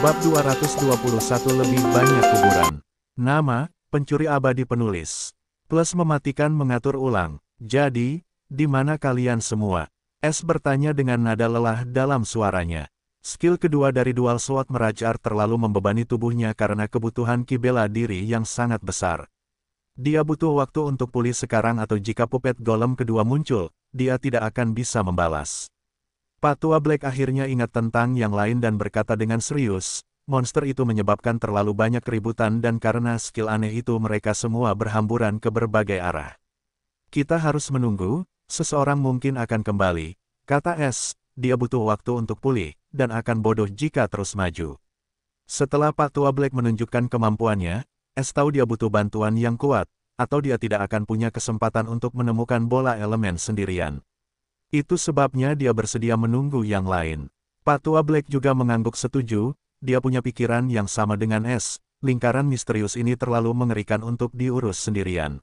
Bab 221 lebih banyak kuburan. Nama, pencuri abadi penulis. Plus mematikan mengatur ulang. Jadi, di mana kalian semua? S bertanya dengan nada lelah dalam suaranya. Skill kedua dari Dual Sword Mirage Art terlalu membebani tubuhnya karena kebutuhan ki bela diri yang sangat besar. Dia butuh waktu untuk pulih sekarang atau jika puppet golem kedua muncul, dia tidak akan bisa membalas. Patua Black akhirnya ingat tentang yang lain dan berkata dengan serius, monster itu menyebabkan terlalu banyak keributan dan karena skill aneh itu mereka semua berhamburan ke berbagai arah. Kita harus menunggu, seseorang mungkin akan kembali, kata S, dia butuh waktu untuk pulih, dan akan bodoh jika terus maju. Setelah Patua Black menunjukkan kemampuannya, S tahu dia butuh bantuan yang kuat, atau dia tidak akan punya kesempatan untuk menemukan bola elemen sendirian. Itu sebabnya dia bersedia menunggu yang lain. Patua Black juga mengangguk setuju, dia punya pikiran yang sama dengan S, lingkaran misterius ini terlalu mengerikan untuk diurus sendirian.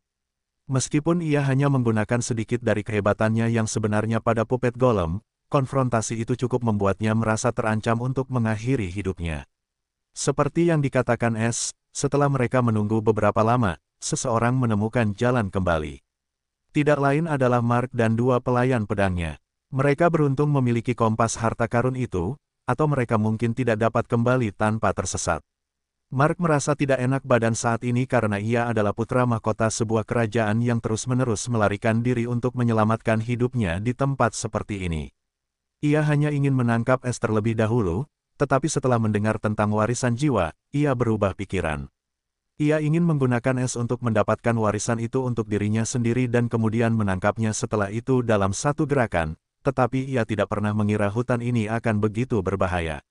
Meskipun ia hanya menggunakan sedikit dari kehebatannya yang sebenarnya pada puppet golem, konfrontasi itu cukup membuatnya merasa terancam untuk mengakhiri hidupnya. Seperti yang dikatakan S, setelah mereka menunggu beberapa lama, seseorang menemukan jalan kembali. Tidak lain adalah Mark dan dua pelayan pedangnya. Mereka beruntung memiliki kompas harta karun itu, atau mereka mungkin tidak dapat kembali tanpa tersesat. Mark merasa tidak enak badan saat ini karena ia adalah putra mahkota sebuah kerajaan yang terus-menerus melarikan diri untuk menyelamatkan hidupnya di tempat seperti ini. Ia hanya ingin menangkap S terlebih dahulu, tetapi setelah mendengar tentang warisan jiwa, ia berubah pikiran. Ia ingin menggunakan S untuk mendapatkan warisan itu untuk dirinya sendiri dan kemudian menangkapnya setelah itu dalam satu gerakan, tetapi ia tidak pernah mengira hutan ini akan begitu berbahaya.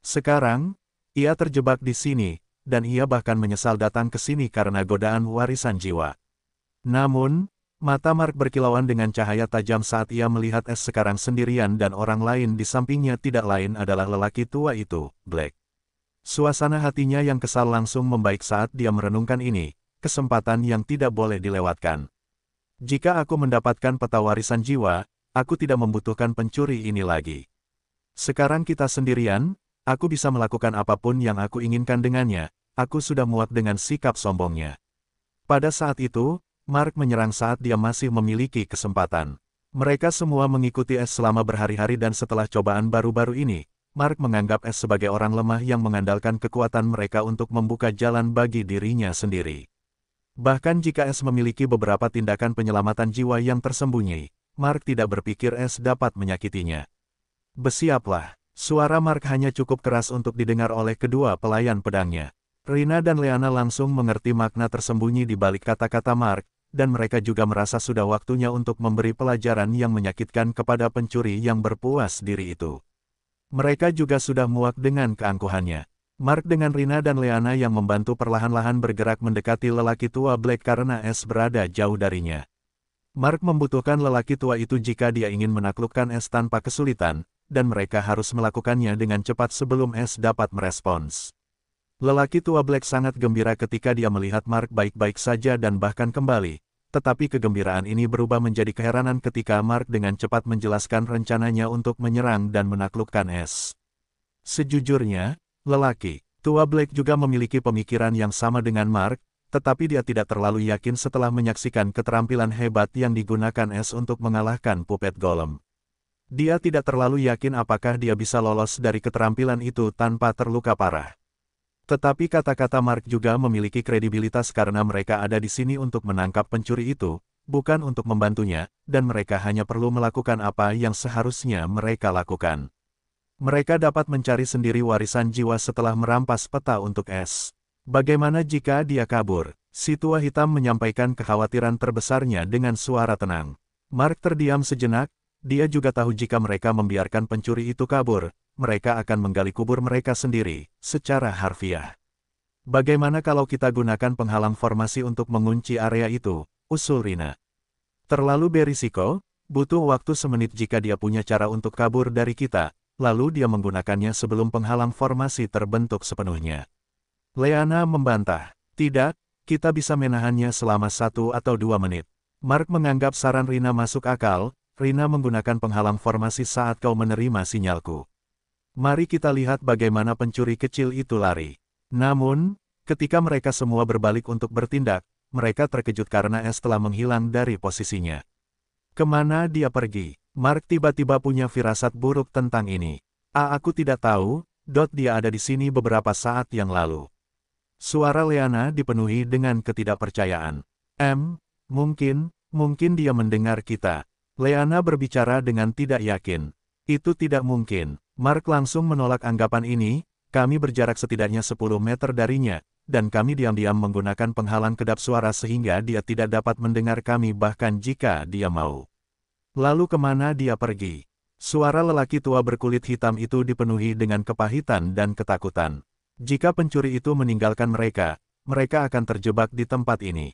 Sekarang, ia terjebak di sini, dan ia bahkan menyesal datang ke sini karena godaan warisan jiwa. Namun, mata Mark berkilauan dengan cahaya tajam saat ia melihat S sekarang sendirian dan orang lain di sampingnya tidak lain adalah lelaki tua itu, Black. Suasana hatinya yang kesal langsung membaik saat dia merenungkan ini, kesempatan yang tidak boleh dilewatkan. Jika aku mendapatkan peta warisan jiwa, aku tidak membutuhkan pencuri ini lagi. Sekarang kita sendirian, aku bisa melakukan apapun yang aku inginkan dengannya, aku sudah muak dengan sikap sombongnya. Pada saat itu, Mark menyerang saat dia masih memiliki kesempatan. Mereka semua mengikuti S selama berhari-hari dan setelah cobaan baru-baru ini, Mark menganggap S sebagai orang lemah yang mengandalkan kekuatan mereka untuk membuka jalan bagi dirinya sendiri. Bahkan jika S memiliki beberapa tindakan penyelamatan jiwa yang tersembunyi, Mark tidak berpikir S dapat menyakitinya. Bersiaplah. Suara Mark hanya cukup keras untuk didengar oleh kedua pelayan pedangnya. Rina dan Leana langsung mengerti makna tersembunyi di balik kata-kata Mark, dan mereka juga merasa sudah waktunya untuk memberi pelajaran yang menyakitkan kepada pencuri yang berpuas diri itu. Mereka juga sudah muak dengan keangkuhannya. Mark dengan Rina dan Leana yang membantu perlahan-lahan bergerak mendekati lelaki tua Black karena S berada jauh darinya. Mark membutuhkan lelaki tua itu jika dia ingin menaklukkan S tanpa kesulitan, dan mereka harus melakukannya dengan cepat sebelum S dapat merespons. Lelaki tua Black sangat gembira ketika dia melihat Mark baik-baik saja dan bahkan kembali. Tetapi kegembiraan ini berubah menjadi keheranan ketika Mark dengan cepat menjelaskan rencananya untuk menyerang dan menaklukkan S. Sejujurnya, lelaki tua Black juga memiliki pemikiran yang sama dengan Mark, tetapi dia tidak terlalu yakin setelah menyaksikan keterampilan hebat yang digunakan S untuk mengalahkan puppet golem. Dia tidak terlalu yakin apakah dia bisa lolos dari keterampilan itu tanpa terluka parah. Tetapi kata-kata Mark juga memiliki kredibilitas karena mereka ada di sini untuk menangkap pencuri itu, bukan untuk membantunya, dan mereka hanya perlu melakukan apa yang seharusnya mereka lakukan. Mereka dapat mencari sendiri warisan jiwa setelah merampas peta untuk S. Bagaimana jika dia kabur? Si tua hitam menyampaikan kekhawatiran terbesarnya dengan suara tenang. Mark terdiam sejenak, dia juga tahu jika mereka membiarkan pencuri itu kabur, mereka akan menggali kubur mereka sendiri, secara harfiah. Bagaimana kalau kita gunakan penghalang formasi untuk mengunci area itu, usul Rina. Terlalu berisiko, butuh waktu semenit jika dia punya cara untuk kabur dari kita, lalu dia menggunakannya sebelum penghalang formasi terbentuk sepenuhnya. Leana membantah, tidak, kita bisa menahannya selama 1 atau 2 menit. Mark menganggap saran Rina masuk akal, Rina menggunakan penghalang formasi saat kau menerima sinyalku. Mari kita lihat bagaimana pencuri kecil itu lari. Namun, ketika mereka semua berbalik untuk bertindak, mereka terkejut karena Es telah menghilang dari posisinya. Kemana dia pergi? Mark tiba-tiba punya firasat buruk tentang ini. Aku tidak tahu, dia ada di sini beberapa saat yang lalu. Suara Leana dipenuhi dengan ketidakpercayaan. Mungkin dia mendengar kita. Leana berbicara dengan tidak yakin. Itu tidak mungkin. Mark langsung menolak anggapan ini, kami berjarak setidaknya 10 meter darinya, dan kami diam-diam menggunakan penghalang kedap suara sehingga dia tidak dapat mendengar kami bahkan jika dia mau. Lalu kemana dia pergi? Suara lelaki tua berkulit hitam itu dipenuhi dengan kepahitan dan ketakutan. Jika pencuri itu meninggalkan mereka, mereka akan terjebak di tempat ini.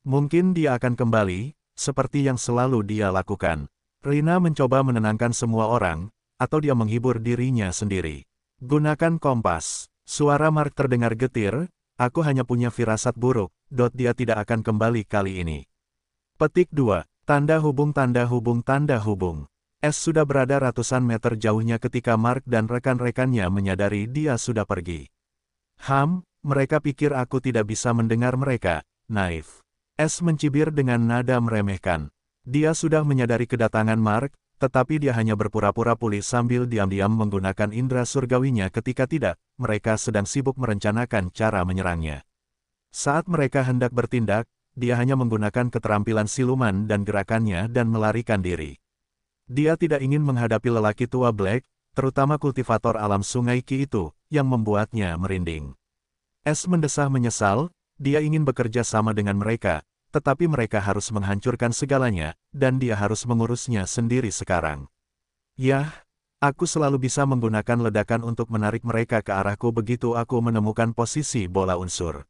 Mungkin dia akan kembali, seperti yang selalu dia lakukan. Rina mencoba menenangkan semua orang, atau dia menghibur dirinya sendiri. Gunakan kompas. Suara Mark terdengar getir, aku hanya punya firasat buruk, dia tidak akan kembali kali ini. Petik 2. Tanda hubung. Es sudah berada ratusan meter jauhnya ketika Mark dan rekan-rekannya menyadari dia sudah pergi. Mereka pikir aku tidak bisa mendengar mereka, naif. Es mencibir dengan nada meremehkan. Dia sudah menyadari kedatangan Mark, tetapi dia hanya berpura-pura pulih sambil diam-diam menggunakan indera surgawinya ketika tidak, mereka sedang sibuk merencanakan cara menyerangnya. Saat mereka hendak bertindak, dia hanya menggunakan keterampilan siluman dan gerakannya dan melarikan diri. Dia tidak ingin menghadapi lelaki tua Black, terutama kultivator alam sungai Ki itu, yang membuatnya merinding. Es mendesah menyesal, dia ingin bekerja sama dengan mereka, tetapi mereka harus menghancurkan segalanya, dan dia harus mengurusnya sendiri sekarang. Yah, aku selalu bisa menggunakan ledakan untuk menarik mereka ke arahku begitu aku menemukan posisi bola unsur.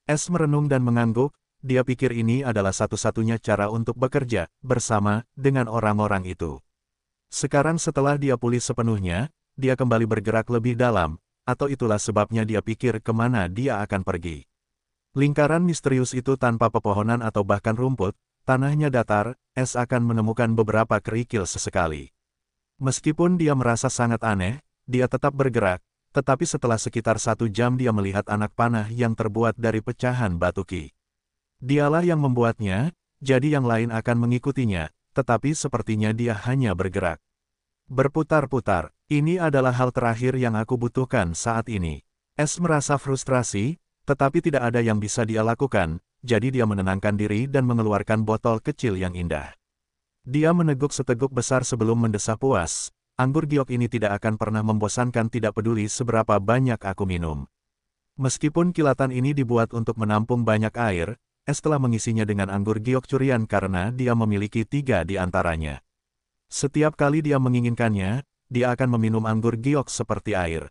Es merenung dan mengangguk. Dia pikir ini adalah satu-satunya cara untuk bekerja bersama dengan orang-orang itu. Sekarang setelah dia pulih sepenuhnya, dia kembali bergerak lebih dalam, atau itulah sebabnya dia pikir kemana dia akan pergi. Lingkaran misterius itu tanpa pepohonan atau bahkan rumput, tanahnya datar, Es akan menemukan beberapa kerikil sesekali. Meskipun dia merasa sangat aneh, dia tetap bergerak, tetapi setelah sekitar 1 jam dia melihat anak panah yang terbuat dari pecahan batu Ki. Dialah yang membuatnya, jadi yang lain akan mengikutinya, tetapi sepertinya dia hanya bergerak. Berputar-putar, ini adalah hal terakhir yang aku butuhkan saat ini. Es merasa frustrasi, tetapi tidak ada yang bisa dia lakukan, jadi dia menenangkan diri dan mengeluarkan botol kecil yang indah. Dia meneguk seteguk besar sebelum mendesah puas, anggur giok ini tidak akan pernah membosankan tidak peduli seberapa banyak aku minum. Meskipun kilatan ini dibuat untuk menampung banyak air, Es telah mengisinya dengan anggur giok curian karena dia memiliki 3 di antaranya. Setiap kali dia menginginkannya, dia akan meminum anggur giok seperti air.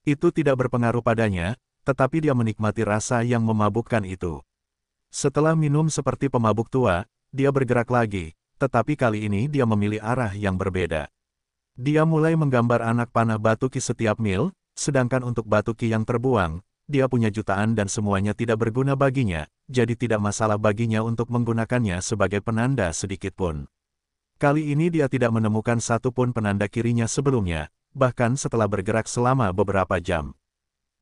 Itu tidak berpengaruh padanya, tetapi dia menikmati rasa yang memabukkan itu. Setelah minum seperti pemabuk tua, dia bergerak lagi, tetapi kali ini dia memilih arah yang berbeda. Dia mulai menggambar anak panah batu Ki setiap mil, sedangkan untuk batu Ki yang terbuang, dia punya jutaan dan semuanya tidak berguna baginya, jadi tidak masalah baginya untuk menggunakannya sebagai penanda sedikitpun. Kali ini dia tidak menemukan satupun penanda kirinya sebelumnya, bahkan setelah bergerak selama beberapa jam.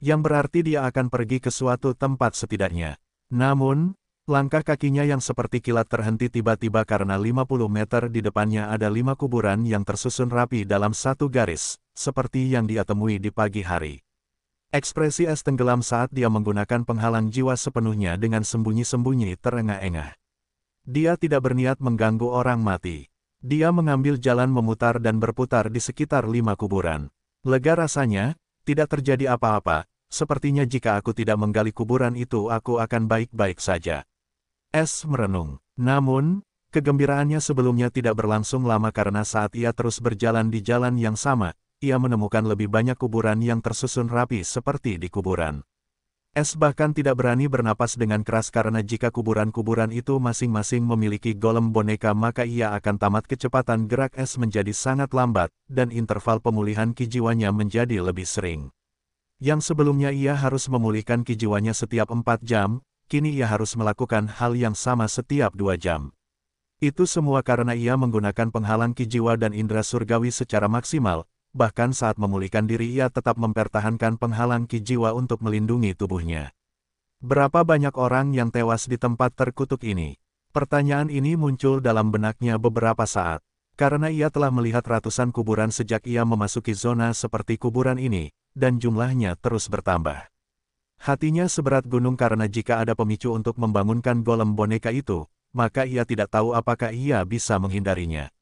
Yang berarti dia akan pergi ke suatu tempat setidaknya. Namun, langkah kakinya yang seperti kilat terhenti tiba-tiba karena 50 meter di depannya ada 5 kuburan yang tersusun rapi dalam satu garis, seperti yang dia temui di pagi hari. Ekspresi Es tenggelam saat dia menggunakan penghalang jiwa sepenuhnya dengan sembunyi-sembunyi terengah-engah. Dia tidak berniat mengganggu orang mati. Dia mengambil jalan memutar dan berputar di sekitar 5 kuburan. Lega rasanya, tidak terjadi apa-apa, sepertinya jika aku tidak menggali kuburan itu aku akan baik-baik saja. Es merenung. Namun, kegembiraannya sebelumnya tidak berlangsung lama karena saat ia terus berjalan di jalan yang sama, ia menemukan lebih banyak kuburan yang tersusun rapi seperti di kuburan. Es bahkan tidak berani bernapas dengan keras karena jika kuburan-kuburan itu masing-masing memiliki golem boneka maka ia akan tamat. Kecepatan gerak Es menjadi sangat lambat, dan interval pemulihan ki jiwanya menjadi lebih sering. Yang sebelumnya ia harus memulihkan ki jiwanya setiap 4 jam, kini ia harus melakukan hal yang sama setiap 2 jam. Itu semua karena ia menggunakan penghalang ki jiwa dan indera surgawi secara maksimal, bahkan saat memulihkan diri ia tetap mempertahankan penghalang ki jiwa untuk melindungi tubuhnya. Berapa banyak orang yang tewas di tempat terkutuk ini? Pertanyaan ini muncul dalam benaknya beberapa saat, karena ia telah melihat ratusan kuburan sejak ia memasuki zona seperti kuburan ini, dan jumlahnya terus bertambah. Hatinya seberat gunung karena jika ada pemicu untuk membangunkan golem boneka itu, maka ia tidak tahu apakah ia bisa menghindarinya.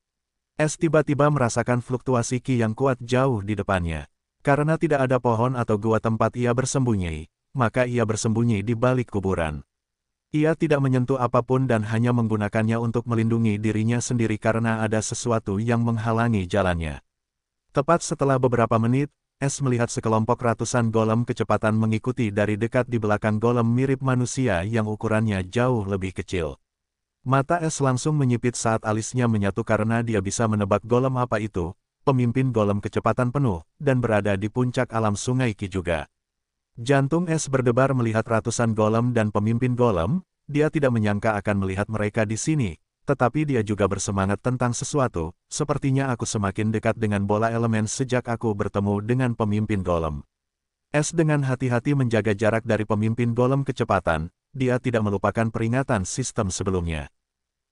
Es tiba-tiba merasakan fluktuasi ki yang kuat jauh di depannya. Karena tidak ada pohon atau gua tempat ia bersembunyi, maka ia bersembunyi di balik kuburan. Ia tidak menyentuh apapun dan hanya menggunakannya untuk melindungi dirinya sendiri karena ada sesuatu yang menghalangi jalannya. Tepat setelah beberapa menit, Es melihat sekelompok ratusan golem kecepatan mengikuti dari dekat di belakang golem mirip manusia yang ukurannya jauh lebih kecil. Mata Es langsung menyipit saat alisnya menyatu karena dia bisa menebak golem apa itu, pemimpin golem kecepatan penuh, dan berada di puncak alam sungai Ki juga. Jantung Es berdebar melihat ratusan golem dan pemimpin golem, dia tidak menyangka akan melihat mereka di sini, tetapi dia juga bersemangat tentang sesuatu, sepertinya aku semakin dekat dengan bola elemen sejak aku bertemu dengan pemimpin golem. Es dengan hati-hati menjaga jarak dari pemimpin golem kecepatan, dia tidak melupakan peringatan sistem sebelumnya.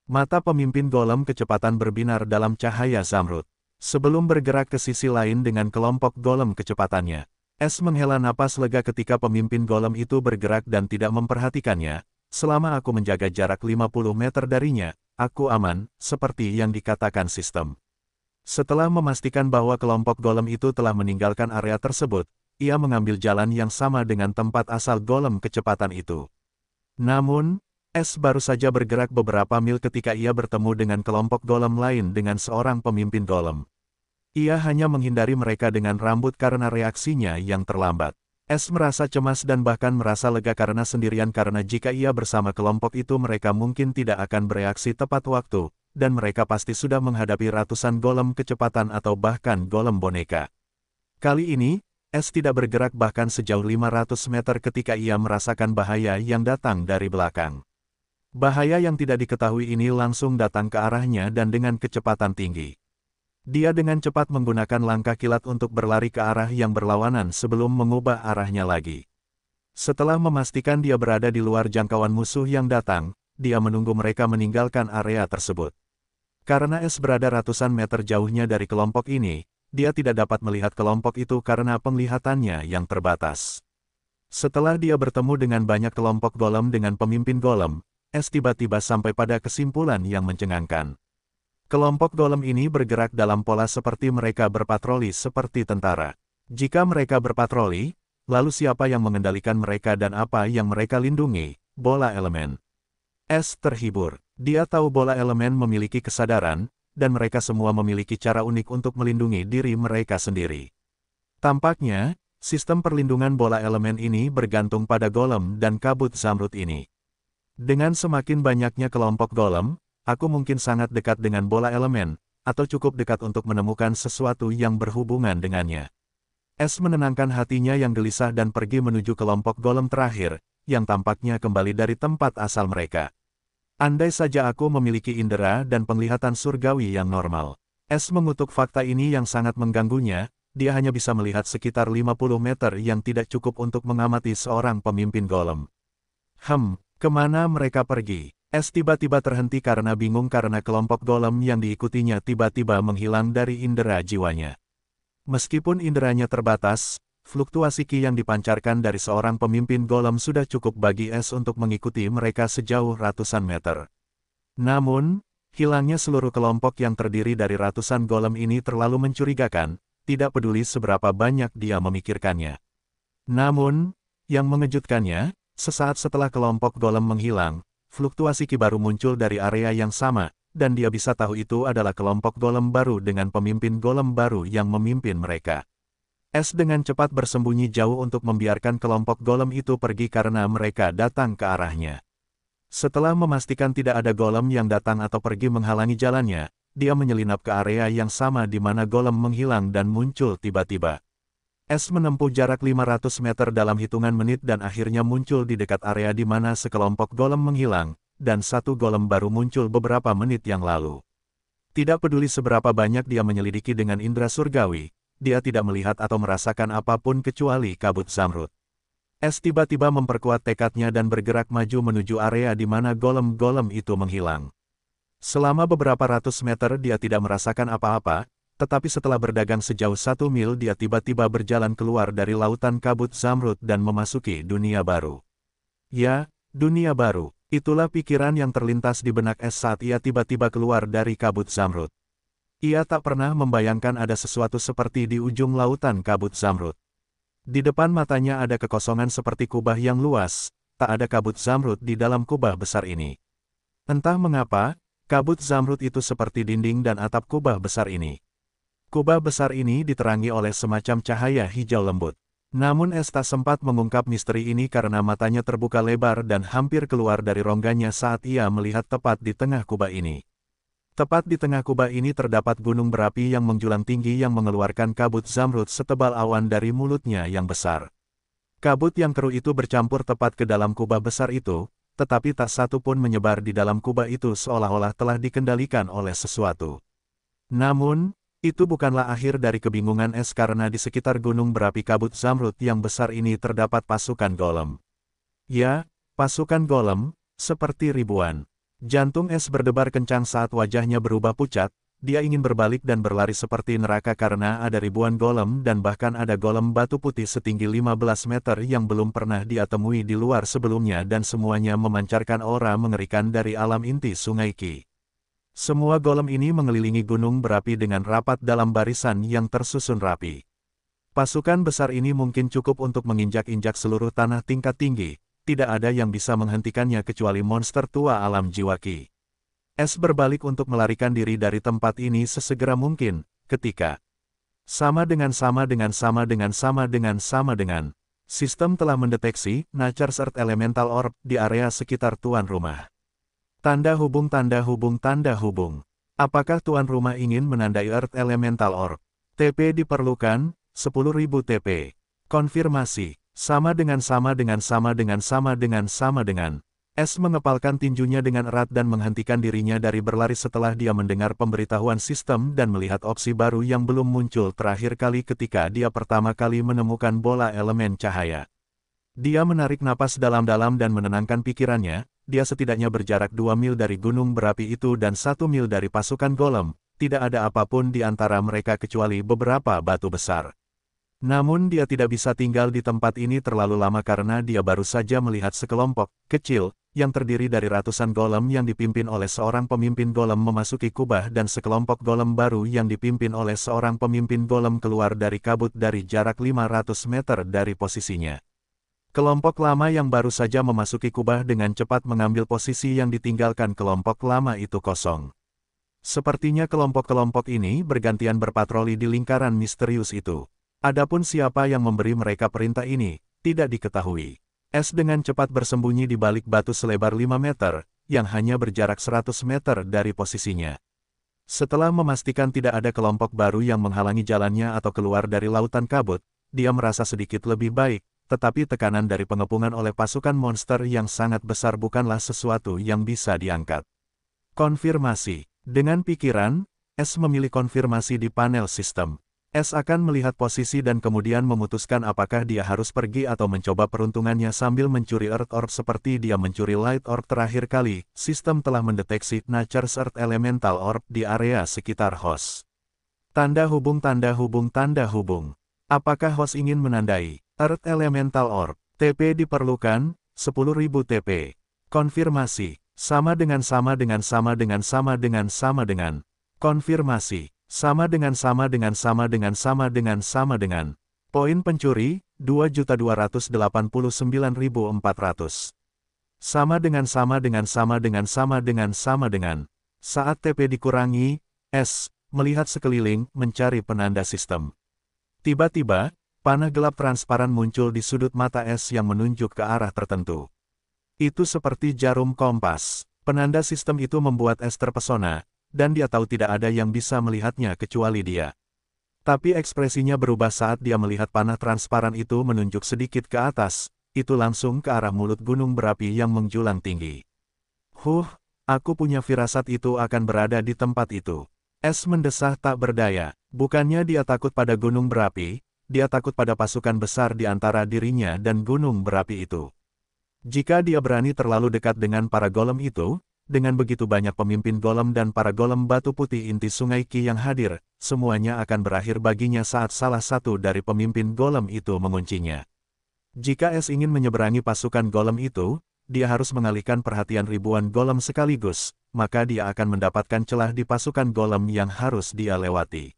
Mata pemimpin golem kecepatan berbinar dalam cahaya zamrud. Sebelum bergerak ke sisi lain dengan kelompok golem kecepatannya, Es menghela napas lega ketika pemimpin golem itu bergerak dan tidak memperhatikannya. Selama aku menjaga jarak 50 meter darinya, aku aman, seperti yang dikatakan sistem. Setelah memastikan bahwa kelompok golem itu telah meninggalkan area tersebut, ia mengambil jalan yang sama dengan tempat asal golem kecepatan itu. Namun, Es baru saja bergerak beberapa mil ketika ia bertemu dengan kelompok golem lain dengan seorang pemimpin golem. Ia hanya menghindari mereka dengan rambut karena reaksinya yang terlambat. Es merasa cemas dan bahkan merasa lega karena sendirian karena jika ia bersama kelompok itu mereka mungkin tidak akan bereaksi tepat waktu, dan mereka pasti sudah menghadapi ratusan golem kecepatan atau bahkan golem boneka. Kali ini, Es tidak bergerak bahkan sejauh 500 meter ketika ia merasakan bahaya yang datang dari belakang. Bahaya yang tidak diketahui ini langsung datang ke arahnya dan dengan kecepatan tinggi. Dia dengan cepat menggunakan langkah kilat untuk berlari ke arah yang berlawanan sebelum mengubah arahnya lagi. Setelah memastikan dia berada di luar jangkauan musuh yang datang, dia menunggu mereka meninggalkan area tersebut. Karena Es berada ratusan meter jauhnya dari kelompok ini, dia tidak dapat melihat kelompok itu karena penglihatannya yang terbatas. Setelah dia bertemu dengan banyak kelompok golem dengan pemimpin golem, Es tiba-tiba sampai pada kesimpulan yang mencengangkan. Kelompok golem ini bergerak dalam pola seperti mereka berpatroli seperti tentara. Jika mereka berpatroli, lalu siapa yang mengendalikan mereka dan apa yang mereka lindungi? Bola elemen. Es terhibur. Dia tahu bola elemen memiliki kesadaran, dan mereka semua memiliki cara unik untuk melindungi diri mereka sendiri. Tampaknya, sistem perlindungan bola elemen ini bergantung pada golem dan kabut zamrud ini. Dengan semakin banyaknya kelompok golem, aku mungkin sangat dekat dengan bola elemen, atau cukup dekat untuk menemukan sesuatu yang berhubungan dengannya. Es menenangkan hatinya yang gelisah dan pergi menuju kelompok golem terakhir, yang tampaknya kembali dari tempat asal mereka. Andai saja aku memiliki indera dan penglihatan surgawi yang normal. Es mengutuk fakta ini yang sangat mengganggunya, dia hanya bisa melihat sekitar 50 meter yang tidak cukup untuk mengamati seorang pemimpin golem. Kemana mereka pergi? Es tiba-tiba terhenti karena bingung karena kelompok golem yang diikutinya tiba-tiba menghilang dari indera jiwanya. Meskipun inderanya terbatas, fluktuasi ki yang dipancarkan dari seorang pemimpin golem sudah cukup bagi Es untuk mengikuti mereka sejauh ratusan meter. Namun, hilangnya seluruh kelompok yang terdiri dari ratusan golem ini terlalu mencurigakan, tidak peduli seberapa banyak dia memikirkannya. Namun, yang mengejutkannya, sesaat setelah kelompok golem menghilang, fluktuasi ki baru muncul dari area yang sama, dan dia bisa tahu itu adalah kelompok golem baru dengan pemimpin golem baru yang memimpin mereka. Es dengan cepat bersembunyi jauh untuk membiarkan kelompok golem itu pergi karena mereka datang ke arahnya. Setelah memastikan tidak ada golem yang datang atau pergi menghalangi jalannya, dia menyelinap ke area yang sama di mana golem menghilang dan muncul tiba-tiba. Es menempuh jarak 500 meter dalam hitungan menit dan akhirnya muncul di dekat area di mana sekelompok golem menghilang, dan satu golem baru muncul beberapa menit yang lalu. Tidak peduli seberapa banyak dia menyelidiki dengan indera surgawi, dia tidak melihat atau merasakan apapun kecuali kabut zamrud. Es tiba-tiba memperkuat tekadnya dan bergerak maju menuju area di mana golem-golem itu menghilang. Selama beberapa ratus meter dia tidak merasakan apa-apa, tetapi setelah berdagang sejauh 1 mil dia tiba-tiba berjalan keluar dari lautan kabut zamrud dan memasuki dunia baru. Ya, dunia baru. Itulah pikiran yang terlintas di benak Es saat ia tiba-tiba keluar dari kabut zamrud. Ia tak pernah membayangkan ada sesuatu seperti di ujung lautan kabut zamrud. Di depan matanya ada kekosongan seperti kubah yang luas, tak ada kabut zamrud di dalam kubah besar ini. Entah mengapa, kabut zamrud itu seperti dinding dan atap kubah besar ini. Kubah besar ini diterangi oleh semacam cahaya hijau lembut. Namun Es tak sempat mengungkap misteri ini karena matanya terbuka lebar dan hampir keluar dari rongganya saat ia melihat tepat di tengah kubah ini. Tepat di tengah kubah ini terdapat gunung berapi yang menjulang tinggi yang mengeluarkan kabut zamrud setebal awan dari mulutnya yang besar. Kabut yang keruh itu bercampur tepat ke dalam kubah besar itu, tetapi tak satu pun menyebar di dalam kubah itu seolah-olah telah dikendalikan oleh sesuatu. Namun, itu bukanlah akhir dari kebingungan Es karena di sekitar gunung berapi kabut zamrud yang besar ini terdapat pasukan golem. Ya, pasukan golem, seperti ribuan. Jantung Es berdebar kencang saat wajahnya berubah pucat, dia ingin berbalik dan berlari seperti neraka karena ada ribuan golem dan bahkan ada golem batu putih setinggi 15 meter yang belum pernah dia temui di luar sebelumnya dan semuanya memancarkan aura mengerikan dari alam inti Sungai Qi. Semua golem ini mengelilingi gunung berapi dengan rapat dalam barisan yang tersusun rapi. Pasukan besar ini mungkin cukup untuk menginjak-injak seluruh tanah tingkat tinggi, tidak ada yang bisa menghentikannya kecuali monster tua alam jiwa Qi. Es berbalik untuk melarikan diri dari tempat ini sesegera mungkin, ketika sama dengan sistem telah mendeteksi Nature's Earth Elemental Orb di area sekitar tuan rumah. Tanda hubung. Apakah tuan rumah ingin menandai Earth Elemental Orb? TP diperlukan, 10.000 TP. Konfirmasi, sama dengan. Es mengepalkan tinjunya dengan erat dan menghentikan dirinya dari berlari setelah dia mendengar pemberitahuan sistem dan melihat opsi baru yang belum muncul terakhir kali ketika dia pertama kali menemukan bola elemen cahaya. Dia menarik napas dalam-dalam dan menenangkan pikirannya. Dia setidaknya berjarak 2 mil dari gunung berapi itu dan 1 mil dari pasukan golem, tidak ada apapun di antara mereka kecuali beberapa batu besar. Namun dia tidak bisa tinggal di tempat ini terlalu lama karena dia baru saja melihat sekelompok kecil, yang terdiri dari ratusan golem yang dipimpin oleh seorang pemimpin golem memasuki kubah dan sekelompok golem baru yang dipimpin oleh seorang pemimpin golem keluar dari kabut dari jarak 500 meter dari posisinya. Kelompok lama yang baru saja memasuki kubah dengan cepat mengambil posisi yang ditinggalkan kelompok lama itu kosong. Sepertinya kelompok-kelompok ini bergantian berpatroli di lingkaran misterius itu. Adapun siapa yang memberi mereka perintah ini, tidak diketahui. Es dengan cepat bersembunyi di balik batu selebar 5 meter, yang hanya berjarak 100 meter dari posisinya. Setelah memastikan tidak ada kelompok baru yang menghalangi jalannya atau keluar dari lautan kabut, dia merasa sedikit lebih baik. Tetapi tekanan dari pengepungan oleh pasukan monster yang sangat besar bukanlah sesuatu yang bisa diangkat. Konfirmasi. Dengan pikiran, Es memilih konfirmasi di panel sistem. Es akan melihat posisi dan kemudian memutuskan apakah dia harus pergi atau mencoba peruntungannya sambil mencuri Earth Orb seperti dia mencuri Light Orb terakhir kali. Sistem telah mendeteksi Nature's Earth Elemental Orb di area sekitar host. Tanda hubung. Apakah host ingin menandai Earth Elemental Orb? TP diperlukan, 10.000 TP. Konfirmasi, sama dengan. Konfirmasi, sama dengan. Poin pencuri, 2.289.400. Sama dengan. Saat TP dikurangi, Es melihat sekeliling mencari penanda sistem. Tiba-tiba, panah gelap transparan muncul di sudut mata Es yang menunjuk ke arah tertentu. Itu seperti jarum kompas. Penanda sistem itu membuat Es terpesona, dan dia tahu tidak ada yang bisa melihatnya kecuali dia. Tapi ekspresinya berubah saat dia melihat panah transparan itu menunjuk sedikit ke atas, itu langsung ke arah mulut gunung berapi yang menjulang tinggi. Aku punya firasat itu akan berada di tempat itu. Es mendesah tak berdaya. Bukannya dia takut pada gunung berapi, dia takut pada pasukan besar di antara dirinya dan gunung berapi itu. Jika dia berani terlalu dekat dengan para golem itu, dengan begitu banyak pemimpin golem dan para golem batu putih inti Sungai Qi yang hadir, semuanya akan berakhir baginya saat salah satu dari pemimpin golem itu menguncinya. Jika Es ingin menyeberangi pasukan golem itu, dia harus mengalihkan perhatian ribuan golem sekaligus, maka dia akan mendapatkan celah di pasukan golem yang harus dia lewati.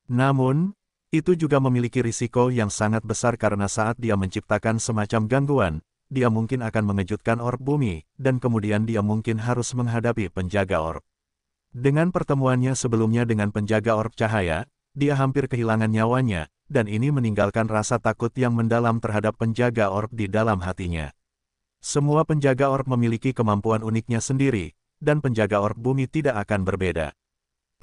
Namun, itu juga memiliki risiko yang sangat besar karena saat dia menciptakan semacam gangguan, dia mungkin akan mengejutkan orb bumi, dan kemudian dia mungkin harus menghadapi penjaga orb. Dengan pertemuannya sebelumnya dengan penjaga orb cahaya, dia hampir kehilangan nyawanya, dan ini meninggalkan rasa takut yang mendalam terhadap penjaga orb di dalam hatinya. Semua penjaga orb memiliki kemampuan uniknya sendiri, dan penjaga orb bumi tidak akan berbeda.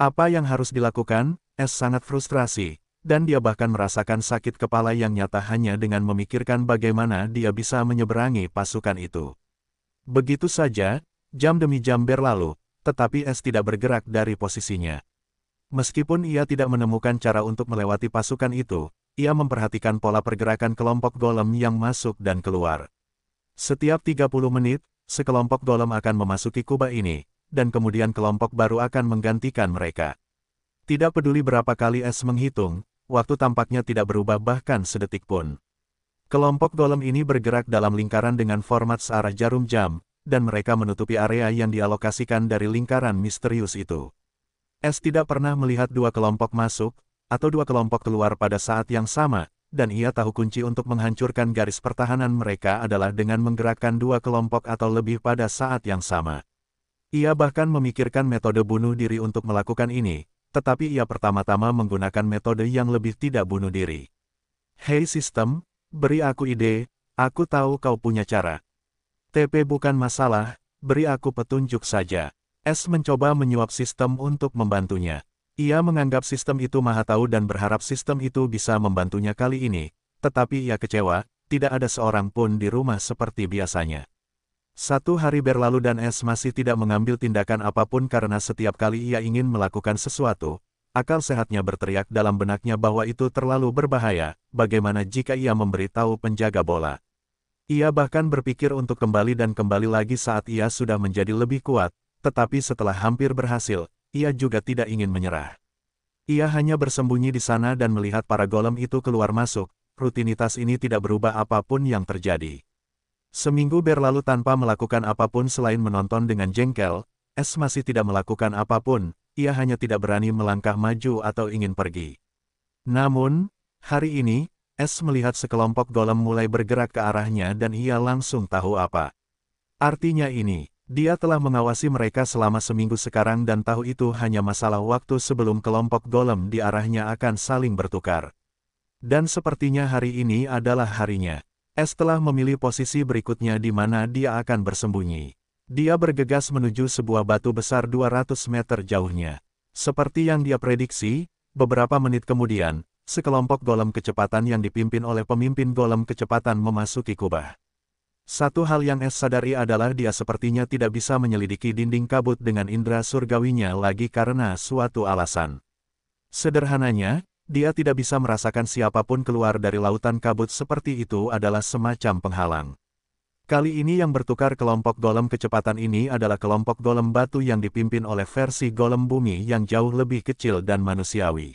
Apa yang harus dilakukan? Es sangat frustrasi, dan dia bahkan merasakan sakit kepala yang nyata hanya dengan memikirkan bagaimana dia bisa menyeberangi pasukan itu. Begitu saja, jam demi jam berlalu, tetapi Es tidak bergerak dari posisinya. Meskipun ia tidak menemukan cara untuk melewati pasukan itu, ia memperhatikan pola pergerakan kelompok golem yang masuk dan keluar. Setiap 30 menit, sekelompok golem akan memasuki kubah ini, dan kemudian kelompok baru akan menggantikan mereka. Tidak peduli berapa kali Es menghitung, waktu tampaknya tidak berubah bahkan sedetik pun. Kelompok golem ini bergerak dalam lingkaran dengan format searah jarum jam, dan mereka menutupi area yang dialokasikan dari lingkaran misterius itu. Es tidak pernah melihat dua kelompok masuk, atau dua kelompok keluar pada saat yang sama, dan ia tahu kunci untuk menghancurkan garis pertahanan mereka adalah dengan menggerakkan dua kelompok atau lebih pada saat yang sama. Ia bahkan memikirkan metode bunuh diri untuk melakukan ini, tetapi ia pertama-tama menggunakan metode yang lebih tidak bunuh diri. Hei sistem, beri aku ide, aku tahu kau punya cara. TP bukan masalah, beri aku petunjuk saja. Es mencoba menyuap sistem untuk membantunya. Ia menganggap sistem itu maha tahu dan berharap sistem itu bisa membantunya kali ini, tetapi ia kecewa, tidak ada seorang pun di rumah seperti biasanya. 1 hari berlalu dan Es masih tidak mengambil tindakan apapun karena setiap kali ia ingin melakukan sesuatu, akal sehatnya berteriak dalam benaknya bahwa itu terlalu berbahaya, bagaimana jika ia memberitahu penjaga bola. Ia bahkan berpikir untuk kembali dan kembali lagi saat ia sudah menjadi lebih kuat, tetapi setelah hampir berhasil, ia juga tidak ingin menyerah. Ia hanya bersembunyi di sana dan melihat para golem itu keluar masuk, rutinitas ini tidak berubah apapun yang terjadi. Seminggu berlalu tanpa melakukan apapun selain menonton dengan jengkel, Es masih tidak melakukan apapun, ia hanya tidak berani melangkah maju atau ingin pergi. Namun, hari ini, Es melihat sekelompok golem mulai bergerak ke arahnya dan ia langsung tahu apa. Artinya ini, dia telah mengawasi mereka selama seminggu sekarang dan tahu itu hanya masalah waktu sebelum kelompok golem di arahnya akan saling bertukar. Dan sepertinya hari ini adalah harinya. Es telah memilih posisi berikutnya di mana dia akan bersembunyi. Dia bergegas menuju sebuah batu besar 200 meter jauhnya. Seperti yang dia prediksi, beberapa menit kemudian, sekelompok golem kecepatan yang dipimpin oleh pemimpin golem kecepatan memasuki kubah. Satu hal yang Es sadari adalah dia sepertinya tidak bisa menyelidiki dinding kabut dengan indera surgawinya lagi karena suatu alasan. Sederhananya, dia tidak bisa merasakan siapapun keluar dari lautan kabut seperti itu adalah semacam penghalang. Kali ini yang bertukar kelompok golem kecepatan ini adalah kelompok golem batu yang dipimpin oleh versi golem bumi yang jauh lebih kecil dan manusiawi.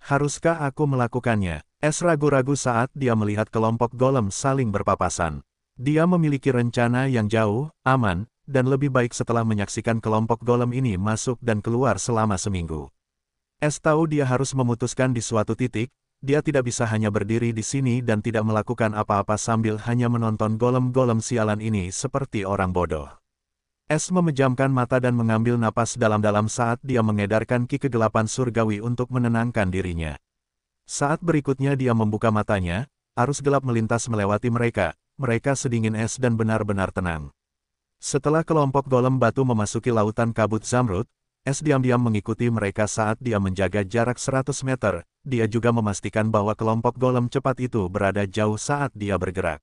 Haruskah aku melakukannya? Es ragu-ragu saat dia melihat kelompok golem saling berpapasan. Dia memiliki rencana yang jauh, aman, dan lebih baik setelah menyaksikan kelompok golem ini masuk dan keluar selama seminggu. Es tahu dia harus memutuskan di suatu titik, dia tidak bisa hanya berdiri di sini dan tidak melakukan apa-apa sambil hanya menonton golem-golem sialan ini seperti orang bodoh. Es memejamkan mata dan mengambil napas dalam-dalam saat dia mengedarkan ki kegelapan surgawi untuk menenangkan dirinya. Saat berikutnya dia membuka matanya, arus gelap melintas melewati mereka sedingin es dan benar-benar tenang. Setelah kelompok golem batu memasuki lautan kabut zamrud, Es diam-diam mengikuti mereka saat dia menjaga jarak 100 meter, dia juga memastikan bahwa kelompok golem cepat itu berada jauh saat dia bergerak.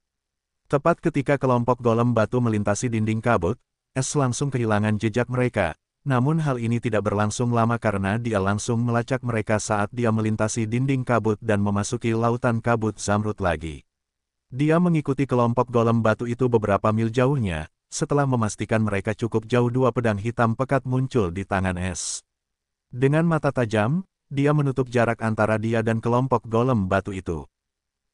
Tepat ketika kelompok golem batu melintasi dinding kabut, Es langsung kehilangan jejak mereka, Namun hal ini tidak berlangsung lama karena dia langsung melacak mereka saat dia melintasi dinding kabut dan memasuki lautan kabut zamrud lagi. Dia mengikuti kelompok golem batu itu beberapa mil jauhnya, setelah memastikan mereka cukup jauh dua pedang hitam pekat muncul di tangan es. Dengan mata tajam, dia menutup jarak antara dia dan kelompok golem batu itu.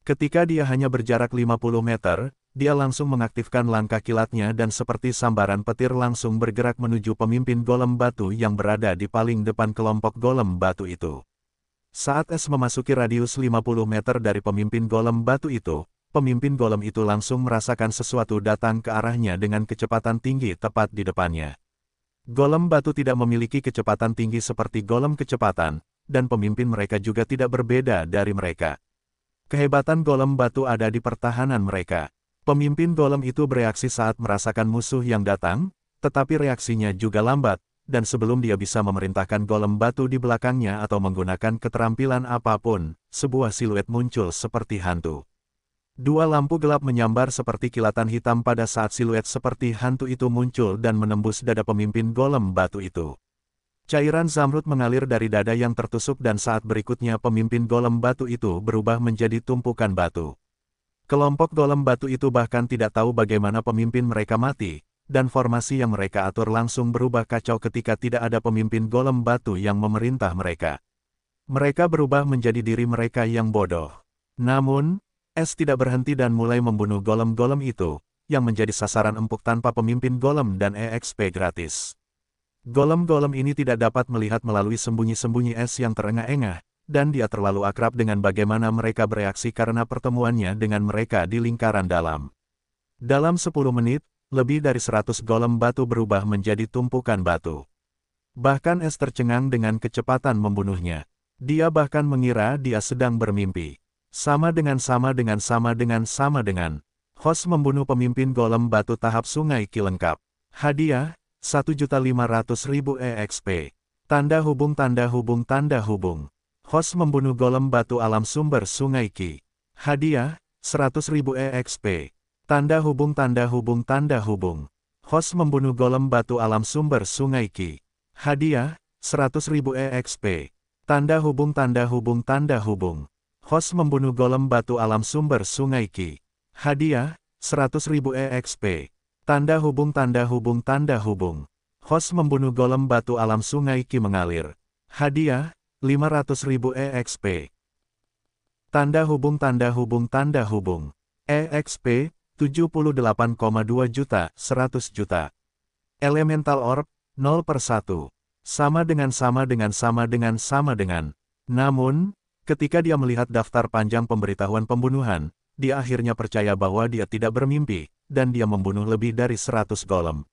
Ketika dia hanya berjarak 50 meter, dia langsung mengaktifkan langkah kilatnya dan seperti sambaran petir langsung bergerak menuju pemimpin golem batu yang berada di paling depan kelompok golem batu itu. Saat es memasuki radius 50 meter dari pemimpin golem batu itu, pemimpin golem itu langsung merasakan sesuatu datang ke arahnya dengan kecepatan tinggi tepat di depannya. Golem batu tidak memiliki kecepatan tinggi seperti golem kecepatan, dan pemimpin mereka juga tidak berbeda dari mereka. Kehebatan golem batu ada di pertahanan mereka. Pemimpin golem itu bereaksi saat merasakan musuh yang datang, tetapi reaksinya juga lambat, dan sebelum dia bisa memerintahkan golem batu di belakangnya atau menggunakan keterampilan apapun, sebuah siluet muncul seperti hantu. Dua lampu gelap menyambar seperti kilatan hitam pada saat siluet seperti hantu itu muncul dan menembus dada pemimpin golem batu itu. Cairan zamrud mengalir dari dada yang tertusuk dan saat berikutnya pemimpin golem batu itu berubah menjadi tumpukan batu. Kelompok golem batu itu bahkan tidak tahu bagaimana pemimpin mereka mati, dan formasi yang mereka atur langsung berubah kacau ketika tidak ada pemimpin golem batu yang memerintah mereka. Mereka berubah menjadi diri mereka yang bodoh. Namun, es tidak berhenti dan mulai membunuh golem-golem itu, yang menjadi sasaran empuk tanpa pemimpin golem dan EXP gratis. Golem-golem ini tidak dapat melihat melalui sembunyi-sembunyi es yang terengah-engah, dan dia terlalu akrab dengan bagaimana mereka bereaksi karena pertemuannya dengan mereka di lingkaran dalam. Dalam 10 menit, lebih dari 100 golem batu berubah menjadi tumpukan batu. Bahkan es tercengang dengan kecepatan membunuhnya. Dia bahkan mengira dia sedang bermimpi. Sama dengan. Host membunuh pemimpin golem batu tahap Sungai Ki lengkap. Hadiah, 1.500.000 EXP. Tanda hubung. Host membunuh golem batu alam sumber Sungai Ki. Hadiah, 100.000 EXP. Tanda hubung. Host membunuh golem batu alam sumber Sungai Ki. Hadiah, 100.000 EXP. Tanda hubung. Host membunuh golem batu alam sumber Sungai Ki. Hadiah, 100.000 EXP. Tanda hubung. Host membunuh golem batu alam Sungai Ki mengalir. Hadiah, 500.000 EXP. Tanda hubung. EXP, 78,2 juta, 100 juta. Elemental Orb, 0/1. Sama dengan. Namun, ketika dia melihat daftar panjang pemberitahuan pembunuhan, dia akhirnya percaya bahwa dia tidak bermimpi, dan dia membunuh lebih dari 100 golem.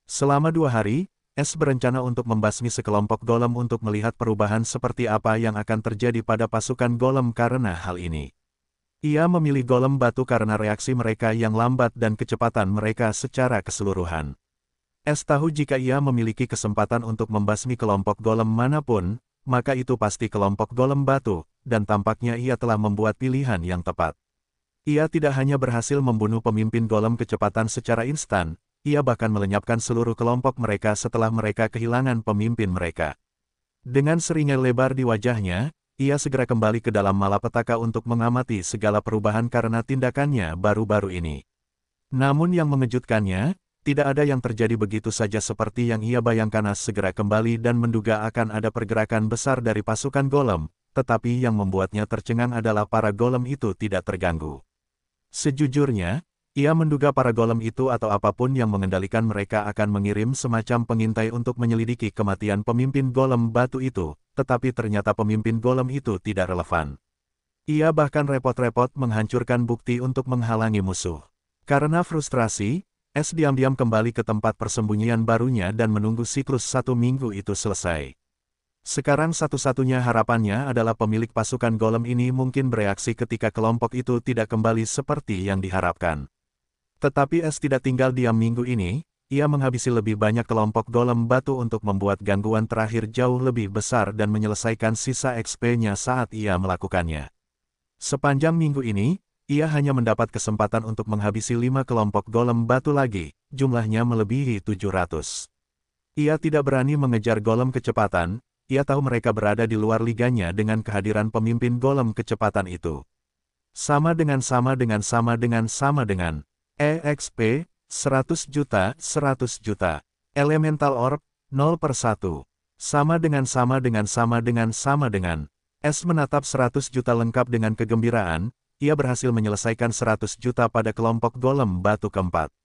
Selama 2 hari, Es berencana untuk membasmi sekelompok golem untuk melihat perubahan seperti apa yang akan terjadi pada pasukan golem karena hal ini. Ia memilih golem batu karena reaksi mereka yang lambat dan kecepatan mereka secara keseluruhan. Es tahu jika ia memiliki kesempatan untuk membasmi kelompok golem manapun, maka itu pasti kelompok golem batu, dan tampaknya ia telah membuat pilihan yang tepat. Ia tidak hanya berhasil membunuh pemimpin golem kecepatan secara instan, ia bahkan melenyapkan seluruh kelompok mereka setelah mereka kehilangan pemimpin mereka. Dengan seringai lebar di wajahnya, ia segera kembali ke dalam malapetaka untuk mengamati segala perubahan karena tindakannya baru-baru ini. Namun yang mengejutkannya, tidak ada yang terjadi begitu saja seperti yang ia bayangkan. As segera kembali dan menduga akan ada pergerakan besar dari pasukan golem, tetapi yang membuatnya tercengang adalah para golem itu tidak terganggu. Sejujurnya, ia menduga para golem itu atau apapun yang mengendalikan mereka akan mengirim semacam pengintai untuk menyelidiki kematian pemimpin golem batu itu, tetapi ternyata pemimpin golem itu tidak relevan. Ia bahkan repot-repot menghancurkan bukti untuk menghalangi musuh. Karena frustrasi, Es diam-diam kembali ke tempat persembunyian barunya dan menunggu siklus 1 minggu itu selesai. Sekarang satu-satunya harapannya adalah pemilik pasukan golem ini mungkin bereaksi ketika kelompok itu tidak kembali seperti yang diharapkan. Tetapi Es tidak tinggal diam minggu ini, ia menghabisi lebih banyak kelompok golem batu untuk membuat gangguan terakhir jauh lebih besar dan menyelesaikan sisa XP-nya saat ia melakukannya. Sepanjang minggu ini, ia hanya mendapat kesempatan untuk menghabisi 5 kelompok golem batu lagi, jumlahnya melebihi 700. Ia tidak berani mengejar golem kecepatan, ia tahu mereka berada di luar liganya dengan kehadiran pemimpin golem kecepatan itu. Sama dengan EXP, 100 juta, 100 juta. Elemental Orb, 0/1. Sama dengan. Es menatap 100 juta lengkap dengan kegembiraan, ia berhasil menyelesaikan 100 juta pada kelompok golem batu keempat.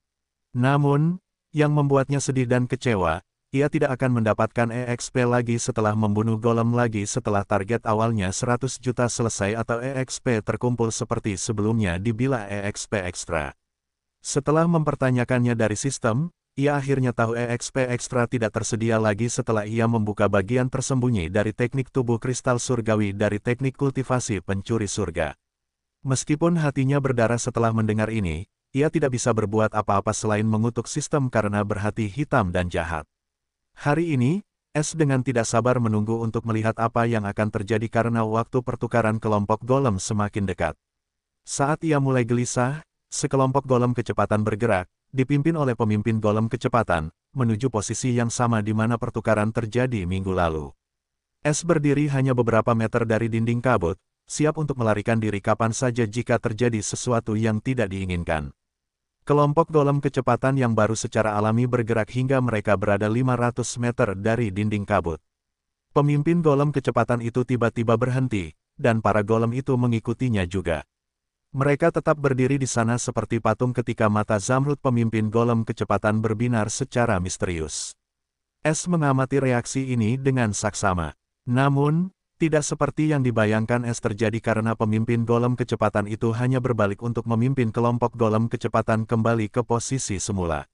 Namun, yang membuatnya sedih dan kecewa, ia tidak akan mendapatkan EXP lagi setelah membunuh golem lagi setelah target awalnya 100 juta selesai atau EXP terkumpul seperti sebelumnya di bilah EXP ekstra. Setelah mempertanyakannya dari sistem, ia akhirnya tahu EXP ekstra tidak tersedia lagi setelah ia membuka bagian tersembunyi dari teknik tubuh kristal surgawi dari teknik kultivasi pencuri surga. Meskipun hatinya berdarah setelah mendengar ini, ia tidak bisa berbuat apa-apa selain mengutuk sistem karena berhati hitam dan jahat. Hari ini, Es dengan tidak sabar menunggu untuk melihat apa yang akan terjadi karena waktu pertukaran kelompok golem semakin dekat. Saat ia mulai gelisah, sekelompok golem kecepatan bergerak, dipimpin oleh pemimpin golem kecepatan, menuju posisi yang sama di mana pertukaran terjadi minggu lalu. Es berdiri hanya beberapa meter dari dinding kabut, siap untuk melarikan diri kapan saja jika terjadi sesuatu yang tidak diinginkan. Kelompok golem kecepatan yang baru secara alami bergerak hingga mereka berada 500 meter dari dinding kabut. Pemimpin golem kecepatan itu tiba-tiba berhenti, dan para golem itu mengikutinya juga. Mereka tetap berdiri di sana seperti patung ketika mata Zamrud pemimpin golem kecepatan berbinar secara misterius. Es mengamati reaksi ini dengan saksama. Namun, tidak seperti yang dibayangkan Es terjadi karena pemimpin golem kecepatan itu hanya berbalik untuk memimpin kelompok golem kecepatan kembali ke posisi semula.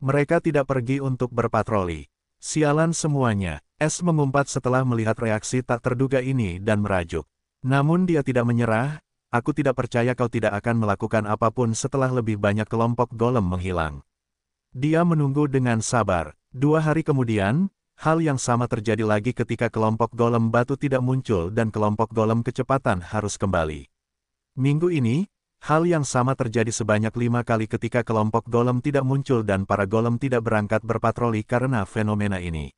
Mereka tidak pergi untuk berpatroli. Sialan semuanya, Es mengumpat setelah melihat reaksi tak terduga ini dan merajuk. Namun dia tidak menyerah, aku tidak percaya kau tidak akan melakukan apapun setelah lebih banyak kelompok golem menghilang. Dia menunggu dengan sabar. 2 hari kemudian, hal yang sama terjadi lagi ketika kelompok golem batu tidak muncul dan kelompok golem kecepatan harus kembali. Minggu ini, hal yang sama terjadi sebanyak 5 kali ketika kelompok golem tidak muncul dan para golem tidak berangkat berpatroli karena fenomena ini.